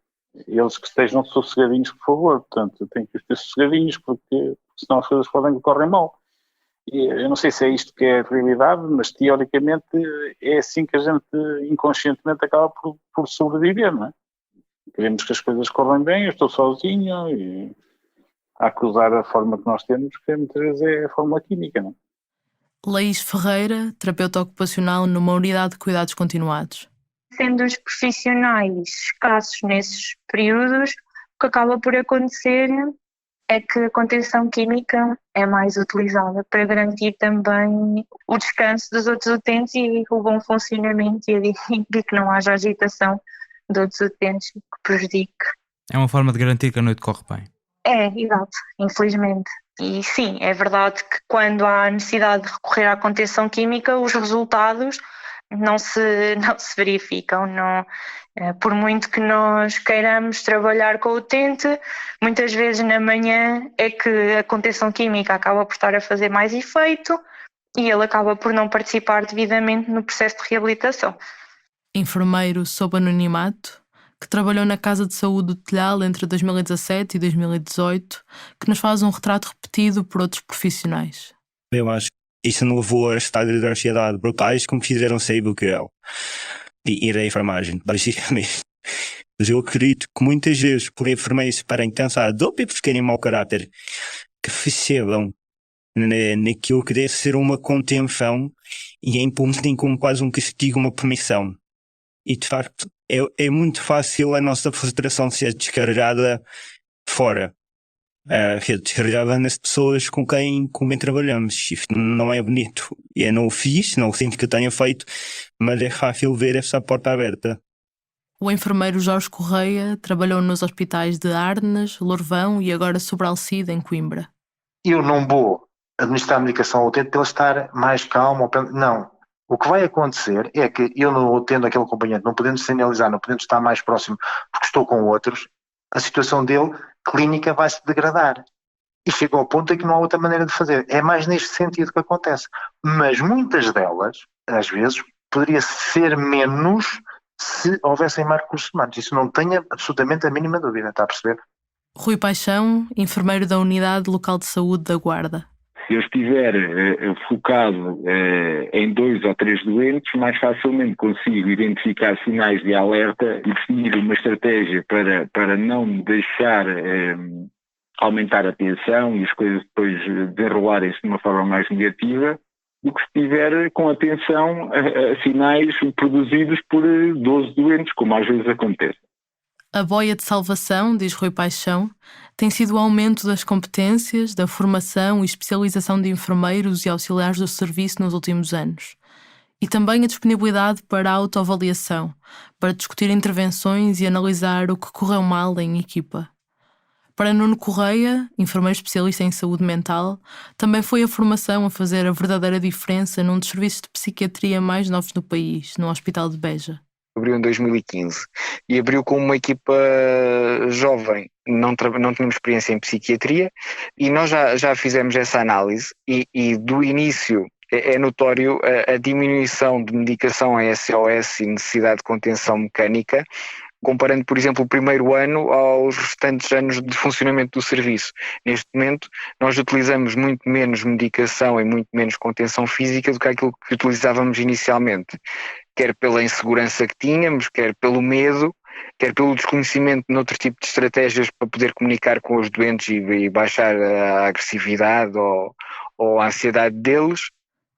E eles que estejam sossegadinhos, por favor. Portanto, tem que estar sossegadinhos, porque senão as coisas correm mal. E eu não sei se é isto que é a realidade, mas teoricamente é assim que a gente inconscientemente acaba por sobreviver, não é? Queremos que as coisas corram bem, eu estou sozinho e há que usar a forma que nós temos, que muitas vezes é a fórmula química, não é? Laís Ferreira, terapeuta ocupacional numa unidade de cuidados continuados. Sendo os profissionais escassos nesses períodos, o que acaba por acontecer é que a contenção química é mais utilizada para garantir também o descanso dos outros utentes e o bom funcionamento e que não haja agitação de outros utentes que prejudique. É uma forma de garantir que a noite corre bem. É, exato, infelizmente. E sim, é verdade que quando há necessidade de recorrer à contenção química, os resultados não se verificam. Por muito que nós queiramos trabalhar com o utente, muitas vezes na manhã é que a contenção química acaba por estar a fazer mais efeito e ele acaba por não participar devidamente no processo de reabilitação. Enfermeiro sob anonimato, que trabalhou na Casa de Saúde do Telhal entre 2017 e 2018, que nos faz um retrato repetido por outros profissionais. Eu acho que isso não levou a estados de ansiedade brutais como fizeram sair do QL e ir à enfermagem, basicamente. Mas eu acredito que muitas vezes por enfermeiros se parem cansados ou por terem mau caráter, que percebam naquilo que deve ser uma contenção e implementem como quase um castigo, uma punição. E de facto é muito fácil a nossa frustração ser descarregada fora. Ser descarregada nas pessoas com quem trabalhamos. Isto não é bonito. E eu não o fiz, não sinto que eu tenha feito, mas é fácil ver essa porta aberta. O enfermeiro Jorge Correia trabalhou nos hospitais de Arnes, Lourvão e agora Sobralcide, em Coimbra. Eu não vou administrar a medicação ao utente para ele estar mais calmo. Não. O que vai acontecer é que eu não tendo aquele acompanhante, não podendo sinalizar, não podendo estar mais próximo porque estou com outros, a situação dele, clínica, vai se degradar. E chega ao ponto em que não há outra maneira de fazer. É mais neste sentido que acontece. Mas muitas delas, às vezes, poderia ser menos se houvessem mais recursos humanos. Isso não tenho absolutamente a mínima dúvida, está a perceber? Rui Paixão, enfermeiro da Unidade Local de Saúde da Guarda. Se eu estiver focado em 2 ou 3 doentes, mais facilmente consigo identificar sinais de alerta e definir uma estratégia para não deixar aumentar a tensão e as coisas depois desenrolarem-se de uma forma mais negativa, do que se estiver com atenção a sinais produzidos por 12 doentes, como às vezes acontece. A boia de salvação, diz Rui Paixão, tem sido o aumento das competências, da formação e especialização de enfermeiros e auxiliares do serviço nos últimos anos. E também a disponibilidade para a autoavaliação, para discutir intervenções e analisar o que correu mal em equipa. Para Nuno Correia, enfermeiro especialista em saúde mental, também foi a formação a fazer a verdadeira diferença num dos serviços de psiquiatria mais novos do país, no Hospital de Beja. Abriu em 2015 e abriu com uma equipa jovem, não tínhamos experiência em psiquiatria e nós já fizemos essa análise e do início é notório a diminuição de medicação em SOS e necessidade de contenção mecânica, comparando, por exemplo, o primeiro ano aos restantes anos de funcionamento do serviço. Neste momento, nós utilizamos muito menos medicação e muito menos contenção física do que aquilo que utilizávamos inicialmente, quer pela insegurança que tínhamos, quer pelo medo, quer pelo desconhecimento de outro tipo de estratégias para poder comunicar com os doentes e baixar a agressividade ou a ansiedade deles.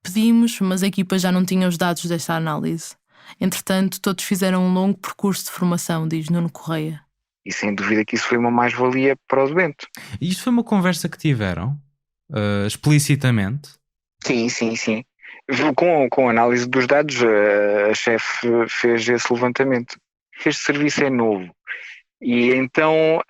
Pedimos, mas a equipa já não tinha os dados desta análise. Entretanto, todos fizeram um longo percurso de formação, diz Nuno Correia. E sem dúvida que isso foi uma mais-valia para o doente. E isto foi uma conversa que tiveram, explicitamente? Sim. Com a análise dos dados, a chefe fez esse levantamento. Este serviço é novo. E então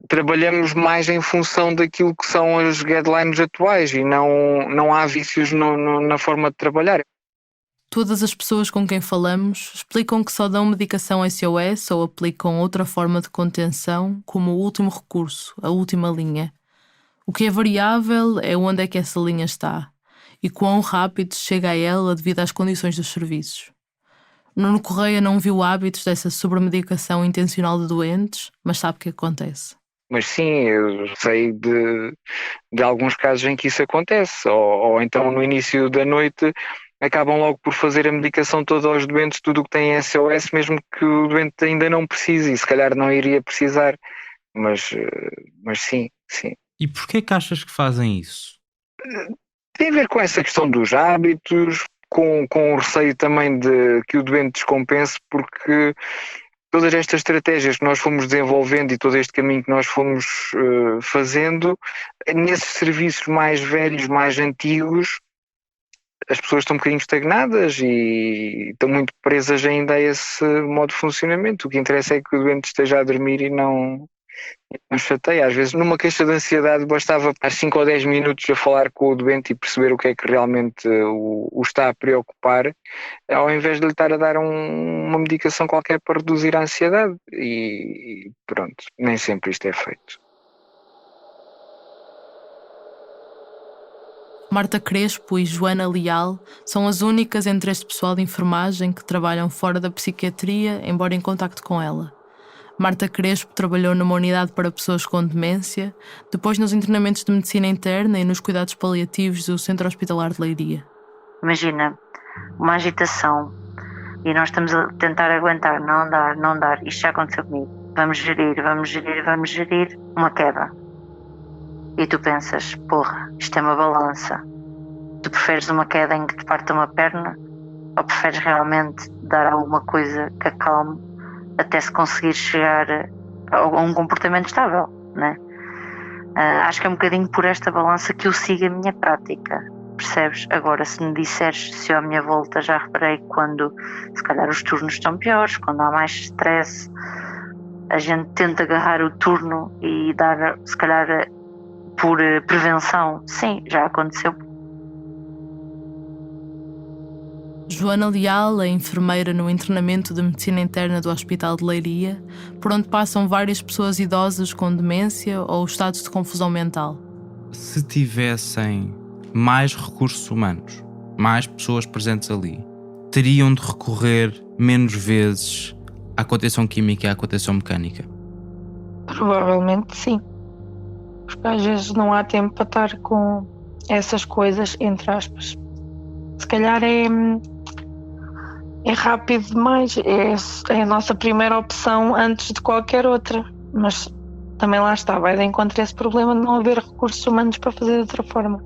trabalhamos mais em função daquilo que são as guidelines atuais e não há vícios na forma de trabalhar. Todas as pessoas com quem falamos explicam que só dão medicação SOS ou aplicam outra forma de contenção como o último recurso, a última linha. O que é variável é onde é que essa linha está e quão rápido se chega a ela devido às condições dos serviços. Nuno Correia não viu hábitos dessa sobremedicação intencional de doentes, mas sabe o que acontece. Mas sim, eu sei de alguns casos em que isso acontece, ou então no início da noite acabam logo por fazer a medicação toda aos doentes, tudo o que tem SOS, mesmo que o doente ainda não precise, e se calhar não iria precisar, mas sim. E porquê que achas que fazem isso? Tem a ver com essa questão dos hábitos, com o receio também de que o doente descompense, porque todas estas estratégias que nós fomos desenvolvendo e todo este caminho que nós fomos fazendo, nesses serviços mais velhos, mais antigos, as pessoas estão um bocadinho estagnadas e estão muito presas ainda a esse modo de funcionamento. O que interessa é que o doente esteja a dormir e não chateia. Às vezes, numa queixa de ansiedade, bastava 5 ou 10 minutos a falar com o doente e perceber o que é que realmente o está a preocupar, ao invés de lhe estar a dar uma medicação qualquer para reduzir a ansiedade. E pronto, nem sempre isto é feito. Marta Crespo e Joana Leal são as únicas entre este pessoal de enfermagem que trabalham fora da psiquiatria, embora em contacto com ela. Marta Crespo trabalhou numa unidade para pessoas com demência, depois nos internamentos de medicina interna e nos cuidados paliativos do Centro Hospitalar de Leiria. Imagina, uma agitação e nós estamos a tentar aguentar, não dar, isto já aconteceu comigo. Vamos gerir uma queda. E tu pensas, porra, isto é uma balança. Tu preferes uma queda em que te parta uma perna ou preferes realmente dar alguma coisa que acalme até se conseguir chegar a um comportamento estável, né? Acho que é um bocadinho por esta balança que eu sigo a minha prática, percebes? Agora, se me disseres se eu à minha volta já reparei quando se calhar os turnos estão piores, quando há mais stress, a gente tenta agarrar o turno e dar, se calhar, por prevenção. Sim, já aconteceu. Joana Leal é enfermeira no internamento de medicina interna do Hospital de Leiria, por onde passam várias pessoas idosas com demência ou estados de confusão mental. Se tivessem mais recursos humanos, mais pessoas presentes ali, teriam de recorrer menos vezes à contenção química e à contenção mecânica? Provavelmente sim. porque às vezes não há tempo para estar com essas coisas, entre aspas. Se calhar é rápido demais, é a nossa primeira opção antes de qualquer outra, mas também lá está, vai de encontro a esse problema de não haver recursos humanos para fazer de outra forma.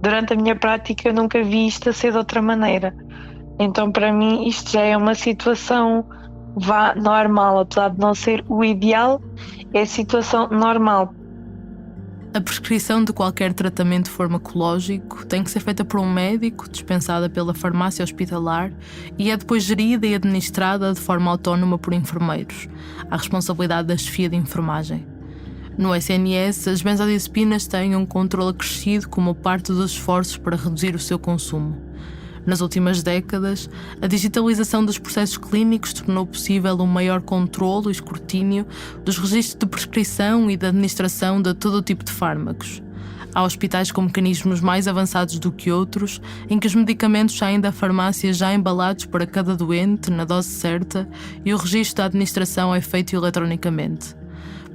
Durante a minha prática eu nunca vi isto a ser de outra maneira, então para mim isto já é uma situação normal, apesar de não ser o ideal, é a situação normal. A prescrição de qualquer tratamento farmacológico tem que ser feita por um médico, dispensada pela farmácia hospitalar e é depois gerida e administrada de forma autónoma por enfermeiros, à responsabilidade da chefia de enfermagem. No SNS, as benzodiazepinas têm um controle acrescido como parte dos esforços para reduzir o seu consumo. Nas últimas décadas, a digitalização dos processos clínicos tornou possível um maior controlo e escrutínio dos registros de prescrição e de administração de todo o tipo de fármacos. Há hospitais com mecanismos mais avançados do que outros, em que os medicamentos saem da farmácia já embalados para cada doente, na dose certa, e o registro da administração é feito eletronicamente.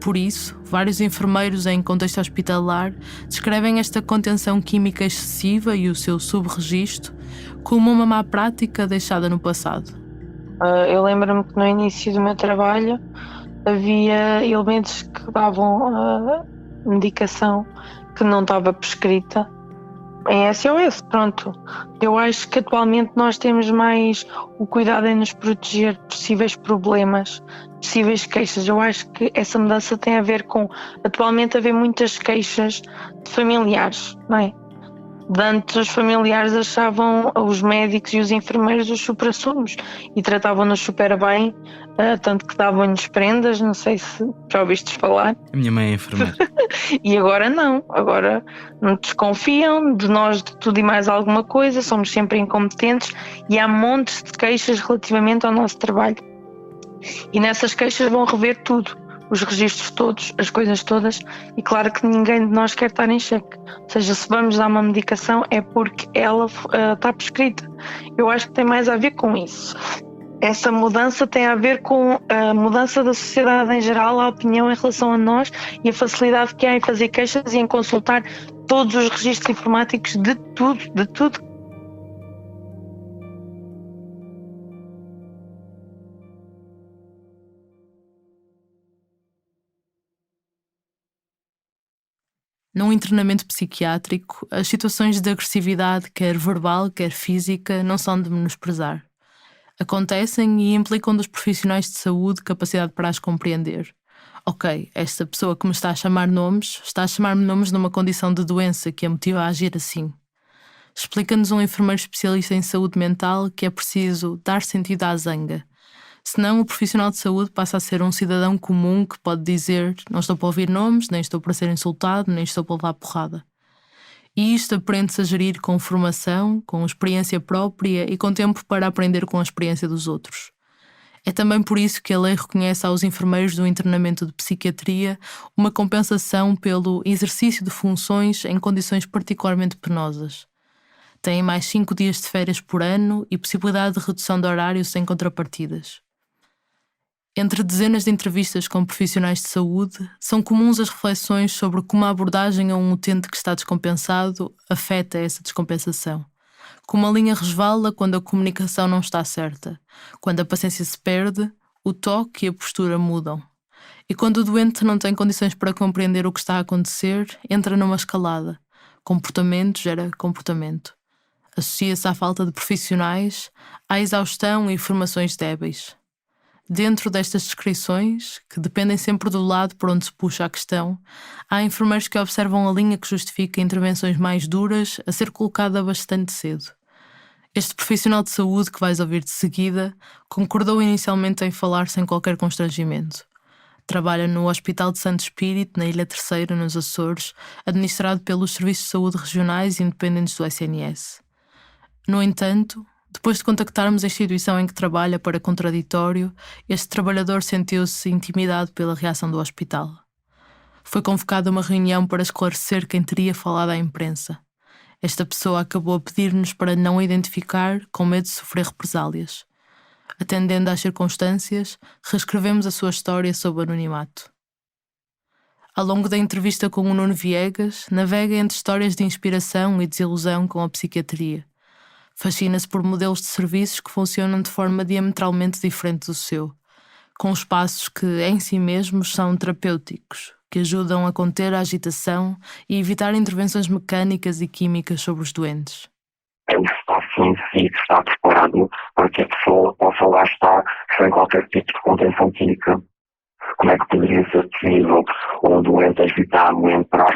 Por isso, vários enfermeiros em contexto hospitalar descrevem esta contenção química excessiva e o seu subregistro como uma má prática deixada no passado. Eu lembro-me que no início do meu trabalho havia elementos que davam medicação que não estava prescrita em SOS, pronto. Eu acho que atualmente nós temos mais o cuidado em nos proteger de possíveis problemas, possíveis queixas. Eu acho que essa mudança tem a ver com atualmente haver muitas queixas de familiares, não é? De antes os familiares achavam os médicos e os enfermeiros os supra-sumos e tratavam-nos super bem, tanto que davam-nos prendas, não sei se já ouviste falar. A minha mãe é enfermeira. E agora não, agora desconfiam de nós de tudo e mais alguma coisa, somos sempre incompetentes e há montes de queixas relativamente ao nosso trabalho. E nessas queixas vão rever tudo, os registros todos, as coisas todas, e claro que ninguém de nós quer estar em xeque. Ou seja, se vamos dar uma medicação é porque ela está prescrita. Eu acho que tem mais a ver com isso. Essa mudança tem a ver com a mudança da sociedade em geral, a opinião em relação a nós e a facilidade que há em fazer queixas e em consultar todos os registros informáticos de tudo. Num internamento psiquiátrico, as situações de agressividade, quer verbal, quer física, não são de menosprezar. Acontecem e implicam dos profissionais de saúde capacidade para as compreender. Ok, esta pessoa que me está a chamar-me nomes numa condição de doença que a motiva a agir assim. Explica-nos um enfermeiro especialista em saúde mental que é preciso dar sentido à zanga. Senão o profissional de saúde passa a ser um cidadão comum que pode dizer: não estou para ouvir nomes, nem estou para ser insultado, nem estou para levar porrada. E isto aprende-se a gerir com formação, com experiência própria e com tempo para aprender com a experiência dos outros. É também por isso que a lei reconhece aos enfermeiros do internamento de psiquiatria uma compensação pelo exercício de funções em condições particularmente penosas. Têm mais 5 dias de férias por ano e possibilidade de redução de horário sem contrapartidas. Entre dezenas de entrevistas com profissionais de saúde, são comuns as reflexões sobre como a abordagem a um utente que está descompensado afeta essa descompensação. Como a linha resvala quando a comunicação não está certa, quando a paciência se perde, o toque e a postura mudam. E quando o doente não tem condições para compreender o que está a acontecer, entra numa escalada. Comportamento gera comportamento. Associa-se à falta de profissionais, à exaustão e formações débeis. Dentro destas descrições, que dependem sempre do lado por onde se puxa a questão, há enfermeiros que observam a linha que justifica intervenções mais duras a ser colocada bastante cedo. Este profissional de saúde que vais ouvir de seguida concordou inicialmente em falar sem qualquer constrangimento. Trabalha no Hospital de Santo Espírito, na Ilha Terceira, nos Açores, administrado pelos Serviços de Saúde Regionais e Independentes do SNS. No entanto, depois de contactarmos a instituição em que trabalha para contraditório, este trabalhador sentiu-se intimidado pela reação do hospital. Foi convocada uma reunião para esclarecer quem teria falado à imprensa. Esta pessoa acabou a pedir-nos para não a identificar, com medo de sofrer represálias. Atendendo às circunstâncias, reescrevemos a sua história sob anonimato. Ao longo da entrevista com o Nuno Viegas, navega entre histórias de inspiração e desilusão com a psiquiatria. Fascina-se por modelos de serviços que funcionam de forma diametralmente diferente do seu, com espaços que, em si mesmos, são terapêuticos, que ajudam a conter a agitação e evitar intervenções mecânicas e químicas sobre os doentes. É o espaço em si que está preparado para que a pessoa possa lá estar sem qualquer tipo de contenção química. Como é que poderia ser possível um doente agitar-me entrar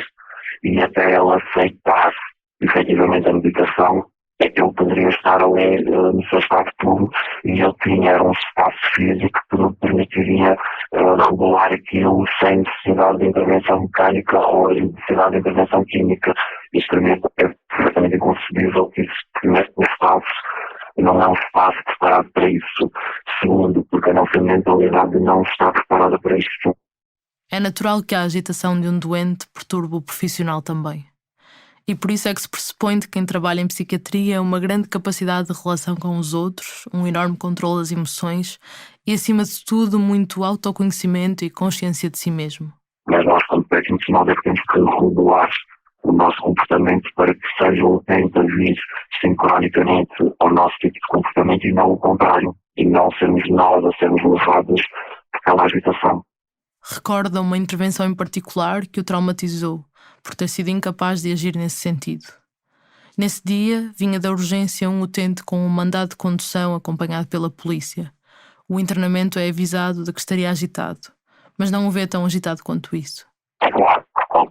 e até ela aceitar efetivamente a medicação? É que ele poderia estar ali no seu estado puro e ele tinha um espaço físico que lhe permitiria regular aquilo sem necessidade de intervenção mecânica ou necessidade de intervenção química. Isto para mim é perfeitamente inconcebível que isso neste espaço não é um espaço preparado para isso. Segundo, porque a nossa mentalidade não está preparada para isso. É natural que a agitação de um doente perturbe o profissional também. E por isso é que se pressupõe de quem trabalha em psiquiatria uma grande capacidade de relação com os outros, um enorme controle das emoções e, acima de tudo, muito autoconhecimento e consciência de si mesmo. Mas nós, como profissional, temos que regular o nosso comportamento para que seja o utente a vir sincronicamente ao nosso tipo de comportamento e não o contrário. E não sermos nós a sermos levados por aquela agitação. Recorda uma intervenção em particular que o traumatizou, por ter sido incapaz de agir nesse sentido. Nesse dia, vinha da urgência um utente com um mandado de condução acompanhado pela polícia. O internamento é avisado de que estaria agitado, mas não o vê tão agitado quanto isso. É claro,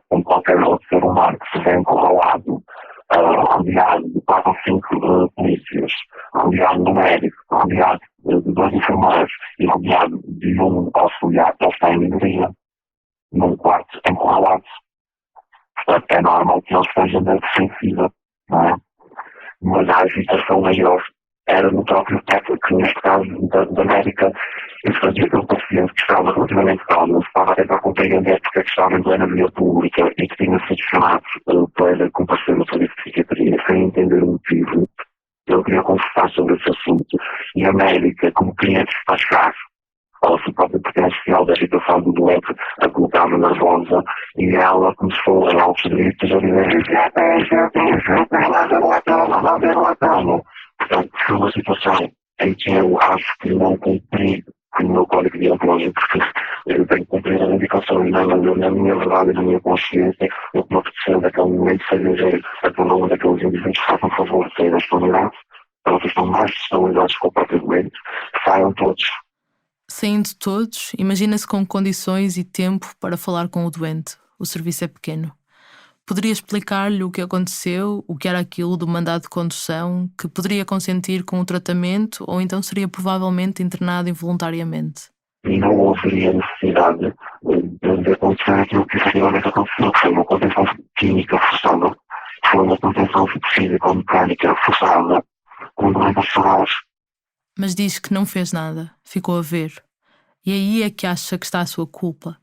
como qualquer outro ser humano que se vê encurralado, rodeado de 4 ou 5 polícias, rodeado de médico, rodeado de 2 enfermeiros e rodeado de um auxiliar que está em minoria, num quarto encurralado. Portanto, é normal que eles estejam na defensiva, não é? Mas a agitação maior era no próprio técnico, que neste caso da médica, ele fazia pelo paciente que estava relativamente calmo, estava a tentar compreender porque é que estava em plena via pública e que tinha sido chamado para comparecer no serviço de psiquiatria sem entender o motivo. Ele queria conversar sobre esse assunto e a médica, como queria despachar ao seu próprio potencial da agitação do doente, a colocava nervosa e ela começou a aos gritos a dizer portanto, foi uma situação em que eu acho que não cumpri o meu código deontológico, porque eu tenho que cumprir as indicações na minha verdade e na minha consciência. O que me apeteceu naquele momento foi dizer a cada um daqueles indivíduos que façam favor de sair desta unidade, para que estão mais estabilizados com o próprio doente, saiam todos. Saindo todos, imagina-se com condições e tempo para falar com o doente. O serviço é pequeno. Poderia explicar-lhe o que aconteceu, o que era aquilo do mandado de condução, que poderia consentir com o tratamento ou então seria provavelmente internado involuntariamente. E não haveria necessidade de acontecer aquilo que efetivamente aconteceu, que foi uma contenção química forçada, foi uma contenção físico-mecânica forçada, com doenças cerebrais. Mas diz que não fez nada, ficou a ver. E aí é que acha que está a sua culpa.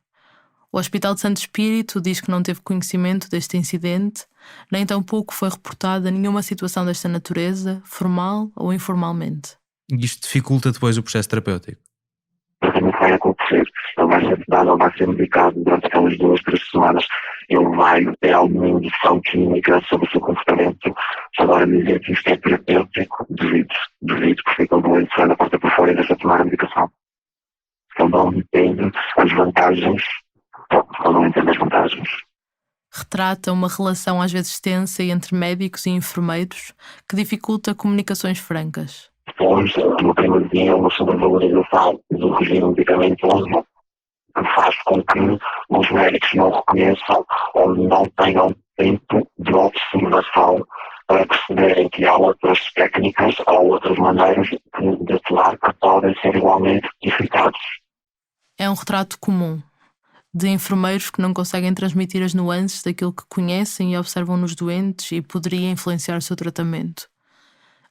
O Hospital de Santo Espírito diz que não teve conhecimento deste incidente, nem tampouco foi reportada nenhuma situação desta natureza, formal ou informalmente. Isto dificulta depois o processo terapêutico? Não vai acontecer. Ele vai ser sedado, ele vai ser medicado durante aquelas 2, 3 semanas. Ele vai ter alguma indução química sobre o seu comportamento. Agora dizer que isto é terapêutico, duvido, porque ele doente sai na porta por fora e deixa de tomar a medicação. Ele não entende as vantagens. Ele não entende as vantagens. Retrata uma relação às vezes tensa entre médicos e enfermeiros que dificulta comunicações francas. Depois, no primeiro dia, uma sobrevalorização do regime medicamentoso que faz com que os médicos não reconheçam ou não tenham tempo de observação para perceberem que há outras técnicas ou outras maneiras de atuar que podem ser igualmente eficazes. É um retrato comum de enfermeiros que não conseguem transmitir as nuances daquilo que conhecem e observam nos doentes e poderia influenciar o seu tratamento.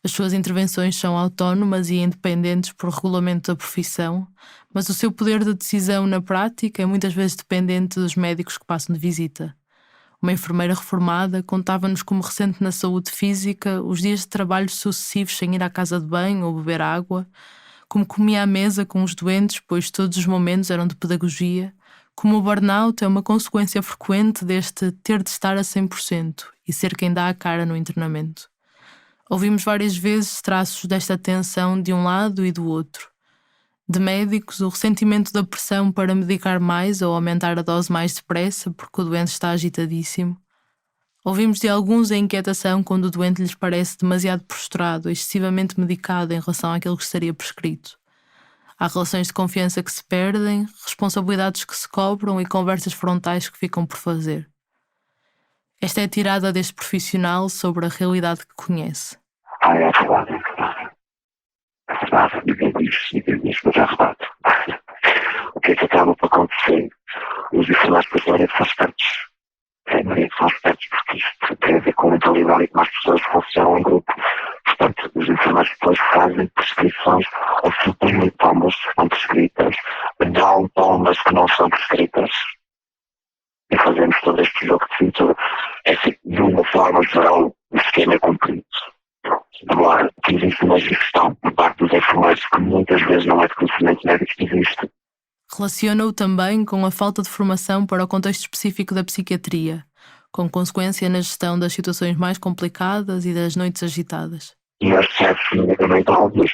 As suas intervenções são autónomas e independentes por regulamento da profissão, mas o seu poder de decisão na prática é muitas vezes dependente dos médicos que passam de visita. Uma enfermeira reformada contava-nos como recente na saúde física os dias de trabalho sucessivos sem ir à casa de banho ou beber água, como comia à mesa com os doentes, pois todos os momentos eram de pedagogia, Como o burnout é uma consequência frequente deste ter de estar a 100% e ser quem dá a cara no internamento. Ouvimos várias vezes traços desta tensão de um lado e do outro. De médicos, o ressentimento da pressão para medicar mais ou aumentar a dose mais depressa porque o doente está agitadíssimo. Ouvimos de alguns a inquietação quando o doente lhes parece demasiado prostrado, excessivamente medicado em relação àquilo que estaria prescrito. Há relações de confiança que se perdem, responsabilidades que se cobram e conversas frontais que ficam por fazer. Esta é a tirada deste profissional sobre a realidade que conhece. É verdade. É verdade, ninguém diz, mas é verdade. O que é que acaba por acontecer? Os enfermeiros depois são aspectos. São aspectos porque isto tem a ver com a mentalidade e como as pessoas funcionam em grupo. Portanto, os enfermeiros depois fazem prescrições ou suprimem tomas que são prescritas, dão tomas que não são prescritas. E fazemos todo este jogo de cintura. É assim, de uma forma geral, o esquema é cumprido. Agora, que existe uma gestão por parte dos enfermeiros que muitas vezes não é de conhecimento médico que existe. Relaciona-o também com a falta de formação para o contexto específico da psiquiatria, com consequência na gestão das situações mais complicadas e das noites agitadas. E as chefes medicamentórias,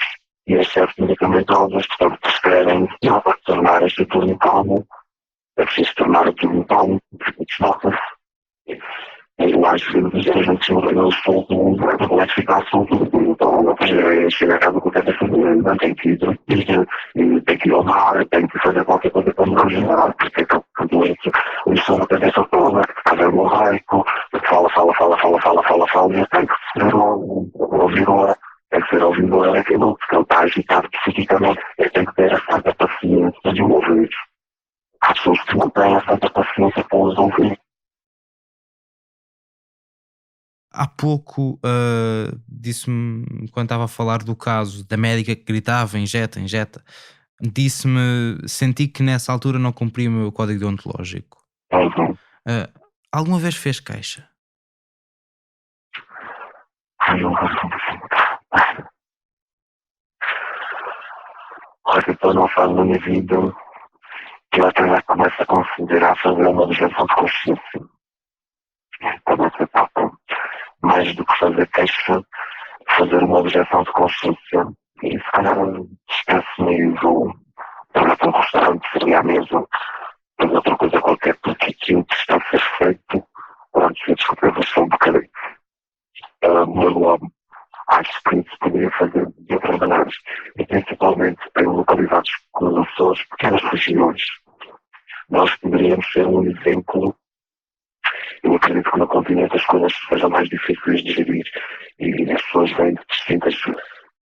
portanto, prescrevem para tornar este tudo em calmo. É preciso tornar tudo em calmo, porque desnota-se. Eu acho que a gente se ordenou solto, a qualificação, tudo, então, chega a casa com o que é fazer, tem que ir, tem que ir ao mar, tem que fazer qualquer coisa para me ajudar, porque é que o doente, o som na cabeça toda, a ver o raico, fala, e tem que ser ouvidor, daquilo, porque ele está agitado psiquicamente, ele tem que ter a santa paciência de o ouvir. Há pessoas que não têm a santa paciência para os ouvir. Há pouco disse-me, quando estava a falar do caso da médica que gritava, injeta, disse-me, senti que nessa altura não cumpria o meu código deontológico. Alguma vez fez queixa? Olha, depois não faz na minha vida que eu até já começo a considerar fazer uma objeção de consciência. Para nessa etapa. Mais do que fazer queixa, fazer uma objeção de consciência. E se calhar esquece-me e vou para um restaurante, seria a mesa, fazer outra coisa qualquer, porque aquilo que está a ser feito, desculpa, eu vou só um bocadinho. Acho que isso poderia fazer de outras maneiras. E principalmente em localidades como as Açores, pequenas regiões. Nós poderíamos ser um exemplo. Eu acredito que no continente as coisas sejam mais difíceis de gerir e as pessoas vêm de distintas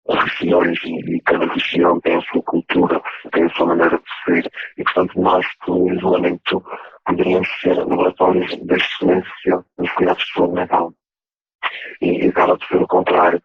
regiões e cada região tem a sua cultura, tem a sua maneira de ser e, portanto, nós, pelo isolamento, poderíamos ser laboratórios de excelência nos cuidados de saúde mental. E acaba de ser o contrário.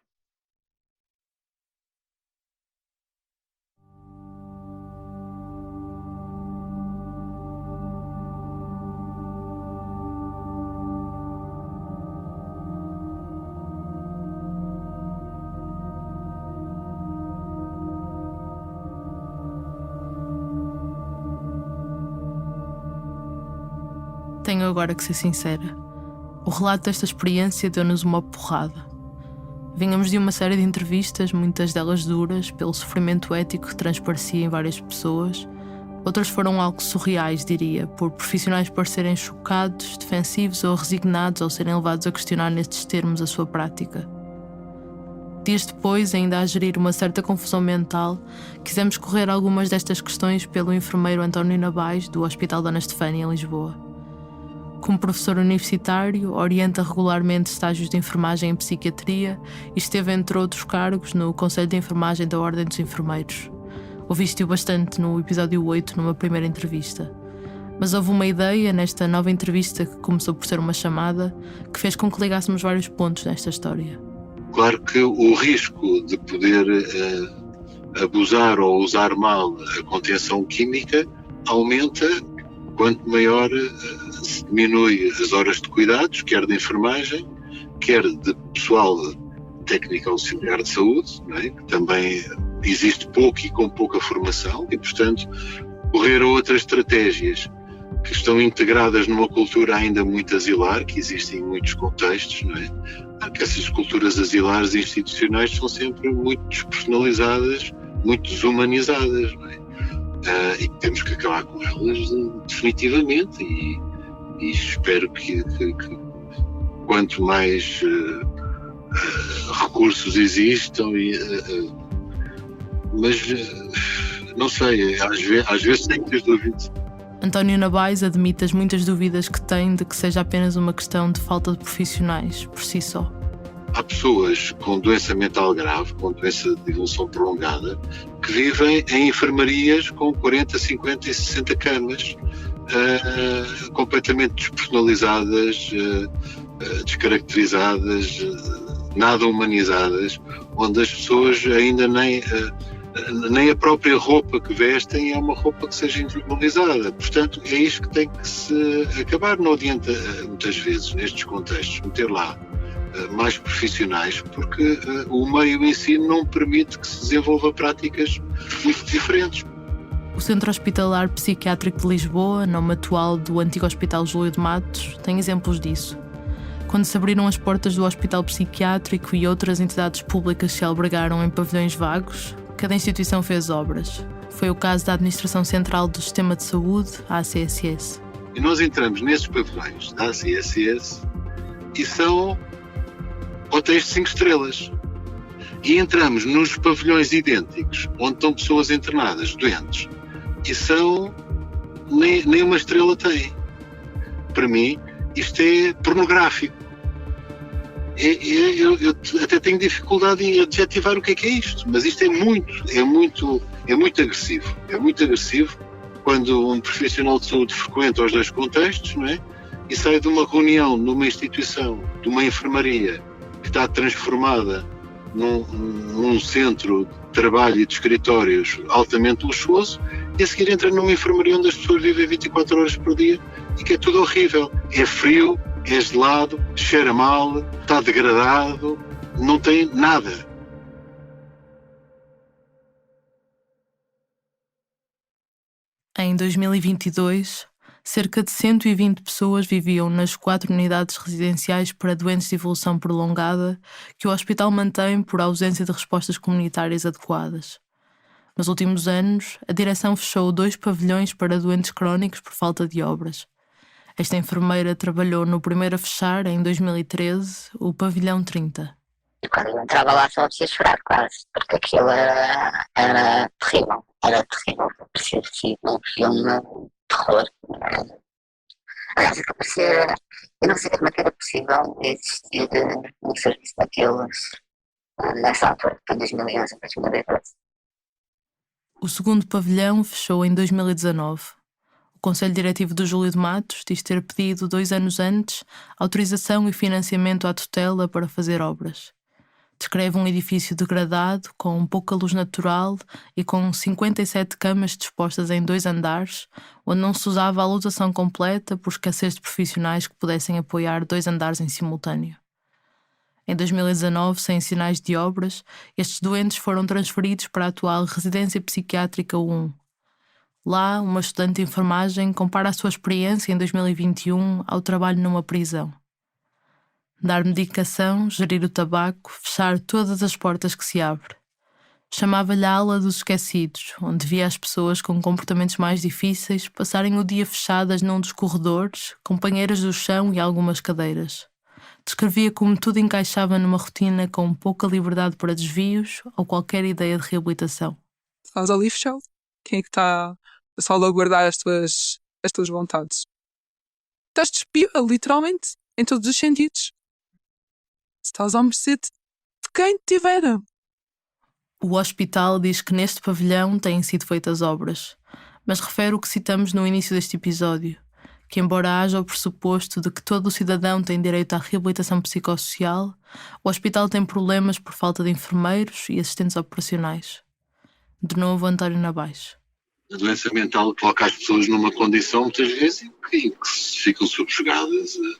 Tenho agora que ser sincera. O relato desta experiência deu-nos uma porrada. Vínhamos de uma série de entrevistas, muitas delas duras, pelo sofrimento ético que transparecia em várias pessoas. Outras foram algo surreais, diria, por profissionais parecerem chocados, defensivos ou resignados ao serem levados a questionar nestes termos a sua prática. Dias depois, ainda a gerir uma certa confusão mental, quisemos correr algumas destas questões pelo enfermeiro António Nabais, do Hospital Dona Estefânia, em Lisboa. Como professor universitário, orienta regularmente estágios de enfermagem em psiquiatria e esteve, entre outros cargos, no Conselho de Enfermagem da Ordem dos Enfermeiros. Ouviste-o bastante no episódio 8, numa primeira entrevista. Mas houve uma ideia nesta nova entrevista, que começou por ser uma chamada, que fez com que ligássemos vários pontos nesta história. Claro que o risco de poder abusar ou usar mal a contenção química aumenta quanto maior se diminui as horas de cuidados, quer de enfermagem, quer de pessoal técnico auxiliar de saúde, não é? Que também existe pouco e com pouca formação e, portanto, correr a outras estratégias que estão integradas numa cultura ainda muito asilar, que existe em muitos contextos, não é? Que essas culturas asilares institucionais são sempre muito despersonalizadas, muito desumanizadas, não é? E temos que acabar com elas definitivamente, e espero que quanto mais recursos existam, mas não sei, às vezes tenho muitas dúvidas. António Nabais admite as muitas dúvidas que tem de que seja apenas uma questão de falta de profissionais, por si só. Há pessoas com doença mental grave, com doença de evolução prolongada, que vivem em enfermarias com 40, 50 e 60 camas, completamente despersonalizadas, descaracterizadas, nada humanizadas, onde as pessoas ainda nem a própria roupa que vestem é uma roupa que seja individualizada. Portanto, é isto que tem que se acabar. Não adianta, muitas vezes, nestes contextos, meter lá mais profissionais, porque o meio em si não permite que se desenvolva práticas muito diferentes. O Centro Hospitalar Psiquiátrico de Lisboa, nome atual do antigo Hospital Júlio de Matos, tem exemplos disso. Quando se abriram as portas do Hospital Psiquiátrico e outras entidades públicas se albergaram em pavilhões vagos, cada instituição fez obras. Foi o caso da Administração Central do Sistema de Saúde, a ACSS. E nós entramos nesses pavilhões da ACSS e são hotéis de 5 estrelas. E entramos nos pavilhões idênticos, onde estão pessoas internadas, doentes, e são nem uma estrela tem. Para mim, isto é pornográfico. Eu até tenho dificuldade em adjetivar o que é isto, mas isto é muito agressivo. É muito agressivo quando um profissional de saúde frequenta os dois contextos, não é? E sai de uma reunião numa instituição, de uma enfermaria, que está transformada num centro de trabalho e de escritórios altamente luxuoso, e a seguir entra numa enfermaria onde as pessoas vivem 24 horas por dia e que é tudo horrível. É frio, é gelado, cheira mal, está degradado, não tem nada. Em 2022, cerca de 120 pessoas viviam nas 4 unidades residenciais para doentes de evolução prolongada que o hospital mantém por ausência de respostas comunitárias adequadas. Nos últimos anos, a direção fechou 2 pavilhões para doentes crónicos por falta de obras. Esta enfermeira trabalhou no primeiro a fechar, em 2013, o pavilhão 30. E quando eu entrava lá só podia chorar quase, porque aquilo era terrível. Era terrível. Parecia um filme de terror. Aliás, eu não sei como é que era possível existir um serviço daqueles nessa altura, em 2011, 2012. O segundo pavilhão fechou em 2019. O Conselho Diretivo do Júlio de Matos diz ter pedido 2 anos antes autorização e financiamento à tutela para fazer obras. Descreve um edifício degradado, com pouca luz natural e com 57 camas dispostas em 2 andares, onde não se usava a lotação completa por escassez de profissionais que pudessem apoiar 2 andares em simultâneo. Em 2019, sem sinais de obras, estes doentes foram transferidos para a atual Residência Psiquiátrica 1. Lá, uma estudante de enfermagem compara a sua experiência em 2021 ao trabalho numa prisão. Dar medicação, gerir o tabaco, fechar todas as portas que se abre. Chamava-lhe a ala dos esquecidos, onde via as pessoas com comportamentos mais difíceis passarem o dia fechadas num dos corredores, companheiras do chão e algumas cadeiras. Descrevia como tudo encaixava numa rotina com pouca liberdade para desvios ou qualquer ideia de reabilitação. Estás ali fechado. Quem é que está a salvaguardar as tuas vontades? Estás despida, literalmente, em todos os sentidos. Estás à mercê de quem te tiver. O hospital diz que neste pavilhão têm sido feitas obras, mas refere o que citamos no início deste episódio, que embora haja o pressuposto de que todo o cidadão tem direito à reabilitação psicossocial, o hospital tem problemas por falta de enfermeiros e assistentes operacionais. De novo, António Nabais. A doença mental coloca as pessoas numa condição, muitas vezes, em que ficam subjugadas a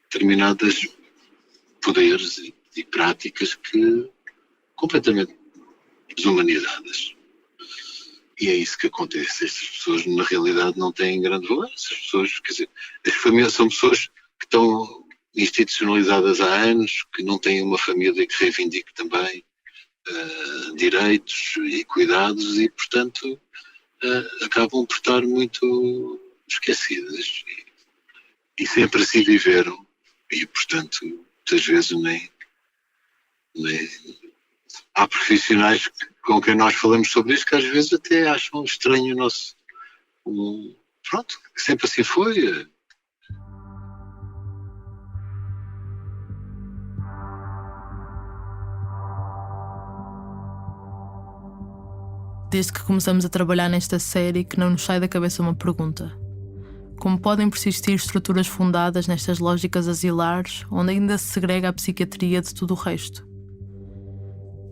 determinadas poderes e práticas que completamente desumanizadas. E é isso que acontece. Estas pessoas, na realidade, não têm grande valor. Essas pessoas, quer dizer, as famílias são pessoas que estão institucionalizadas há anos, que não têm uma família que reivindique também direitos e cuidados e, portanto, acabam por estar muito esquecidas. E sempre assim viveram. E, portanto, muitas vezes nem há profissionais com quem nós falamos sobre isso que às vezes até acham estranho o nosso... pronto, que sempre assim foi. Desde que começamos a trabalhar nesta série que não nos sai da cabeça uma pergunta. Como podem persistir estruturas fundadas nestas lógicas asilares onde ainda se segrega a psiquiatria de tudo o resto?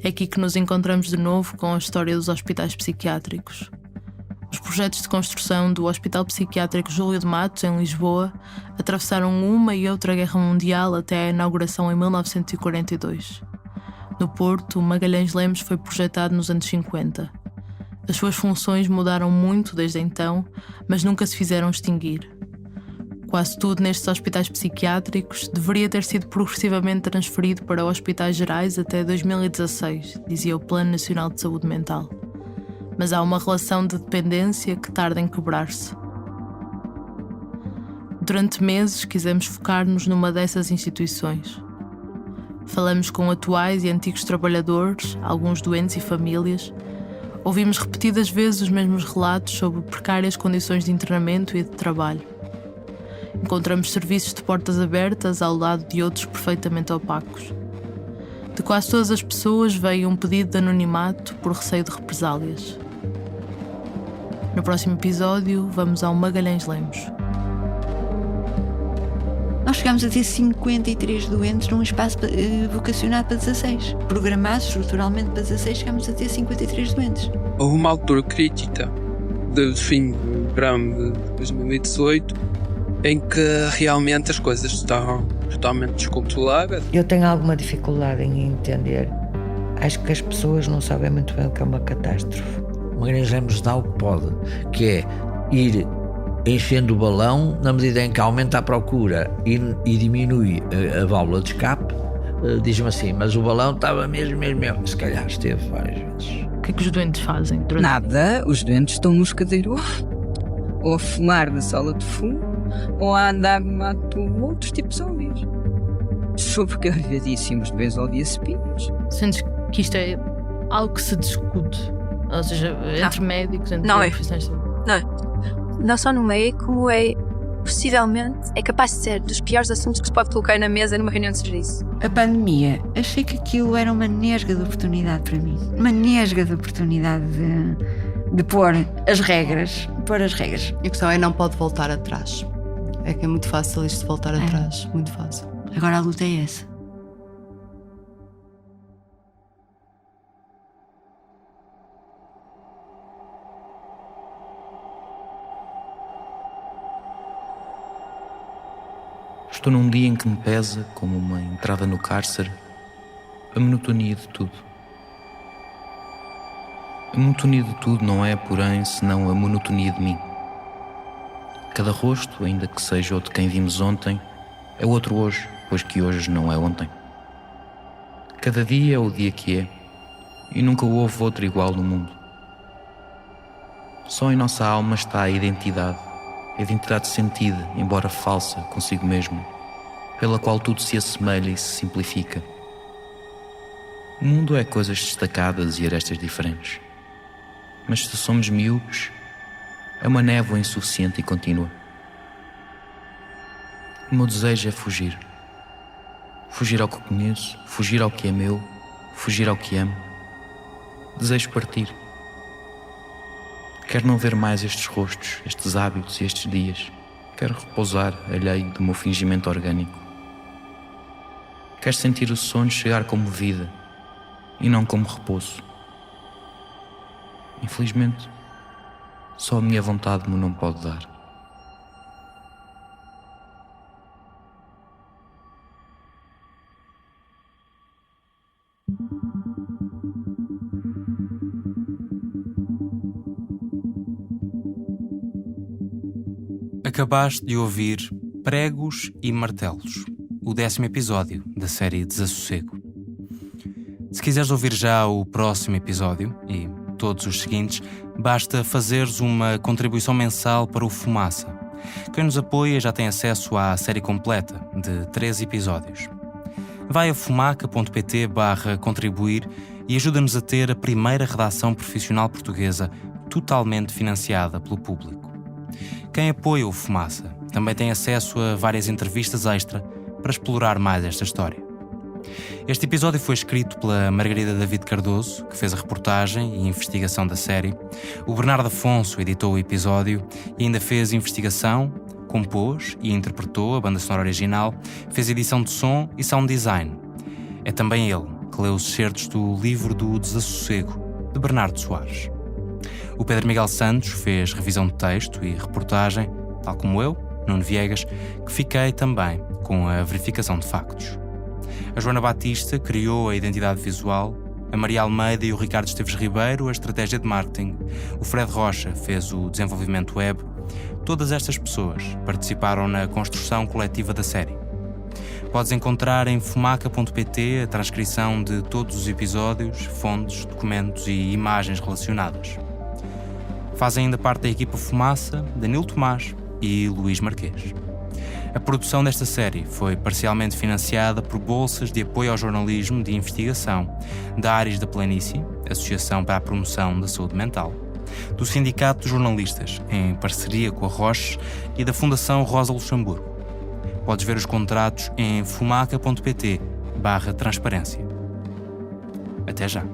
É aqui que nos encontramos de novo com a história dos hospitais psiquiátricos. Os projetos de construção do Hospital Psiquiátrico Júlio de Matos, em Lisboa, atravessaram uma e outra guerra mundial até a inauguração em 1942. No Porto, o Magalhães Lemos foi projetado nos anos 50. As suas funções mudaram muito desde então, mas nunca se fizeram extinguir. Quase tudo nestes hospitais psiquiátricos deveria ter sido progressivamente transferido para hospitais gerais até 2016, dizia o Plano Nacional de Saúde Mental. Mas há uma relação de dependência que tarda em quebrar-se. Durante meses quisemos focar-nos numa dessas instituições. Falamos com atuais e antigos trabalhadores, alguns doentes e famílias. Ouvimos repetidas vezes os mesmos relatos sobre precárias condições de internamento e de trabalho. Encontramos serviços de portas abertas ao lado de outros perfeitamente opacos. De quase todas as pessoas veio um pedido de anonimato por receio de represálias. No próximo episódio, vamos ao Magalhães Lemos. Nós chegámos a ter 53 doentes num espaço vocacionado para 16. Programado estruturalmente para 16, chegámos a ter 53 doentes. Houve uma altura crítica do fim do verão de 2018 em que realmente as coisas estavam totalmente descontroladas. Eu tenho alguma dificuldade em entender. Acho que as pessoas não sabem muito bem o que é uma catástrofe. O Magalhães Lemos dá o que pode, que é ir enchendo o balão na medida em que aumenta a procura e diminui a válvula de escape. Diz-me assim, mas o balão estava mesmo. Se calhar esteve várias vezes. O que é que os doentes fazem? Nada, os doentes estão no escadeiro ou a fumar na sala de fumo ou a andar no mato outros tipos de óleos. Sobrecarregadíssimos de benzodiazepinas. Sentes que isto é algo que se discute? Ou seja, entre médicos, entre profissionais de saúde? Não só no meio, como é, possivelmente, é capaz de ser dos piores assuntos que se pode colocar na mesa numa reunião de serviço. A pandemia, achei que aquilo era uma nesga de oportunidade para mim. Uma nesga de oportunidade de pôr as regras. E a questão é não pode voltar atrás. É que é muito fácil isto de voltar atrás. Muito fácil. Agora a luta é essa. Estou num dia em que me pesa, como uma entrada no cárcere, a monotonia de tudo. A monotonia de tudo não é, porém, senão a monotonia de mim. Cada rosto, ainda que seja o de quem vimos ontem, é outro hoje, pois que hoje não é ontem. Cada dia é o dia que é, e nunca houve outro igual no mundo. Só em nossa alma está a identidade sentida, embora falsa, consigo mesmo, pela qual tudo se assemelha e se simplifica. O mundo é coisas destacadas e arestas diferentes. Mas se somos míopes, é uma névoa insuficiente e contínua. O meu desejo é fugir. Fugir ao que conheço, fugir ao que é meu, fugir ao que amo. Desejo partir. Quero não ver mais estes rostos, estes hábitos e estes dias. Quero repousar, alheio do meu fingimento orgânico. Quero sentir o sono chegar como vida e não como repouso. Infelizmente, só a minha vontade me não pode dar. Acabaste de ouvir Pregos e Martelos, o 10º episódio da série Desassossego. Se quiseres ouvir já o próximo episódio e todos os seguintes, basta fazeres uma contribuição mensal para o Fumaça. Quem nos apoia já tem acesso à série completa de 13 episódios. Vai a fumaca.pt/contribuir e ajuda-nos a ter a primeira redação profissional portuguesa totalmente financiada pelo público. Quem apoia o Fumaça também tem acesso a várias entrevistas extra para explorar mais esta história. Este episódio foi escrito pela Margarida David Cardoso, que fez a reportagem e investigação da série. O Bernardo Afonso editou o episódio e ainda fez investigação, compôs e interpretou a banda sonora original, fez edição de som e sound design. É também ele que leu os excertos do livro do Desassossego, de Bernardo Soares. O Pedro Miguel Santos fez revisão de texto e reportagem, tal como eu, Nuno Viegas, que fiquei também com a verificação de factos. A Joana Batista criou a identidade visual, a Maria Almeida e o Ricardo Esteves Ribeiro a estratégia de marketing, o Fred Rocha fez o desenvolvimento web. Todas estas pessoas participaram na construção coletiva da série. Podes encontrar em fumaca.pt a transcrição de todos os episódios, fontes, documentos e imagens relacionadas. Fazem ainda parte da equipa Fumaça Danilo Tomás e Luís Marquês. A produção desta série foi parcialmente financiada por bolsas de apoio ao jornalismo de investigação da Ares da Planície, Associação para a Promoção da Saúde Mental, do Sindicato de Jornalistas, em parceria com a Roche, e da Fundação Rosa Luxemburgo. Podes ver os contratos em fumaca.pt/transparência. Até já!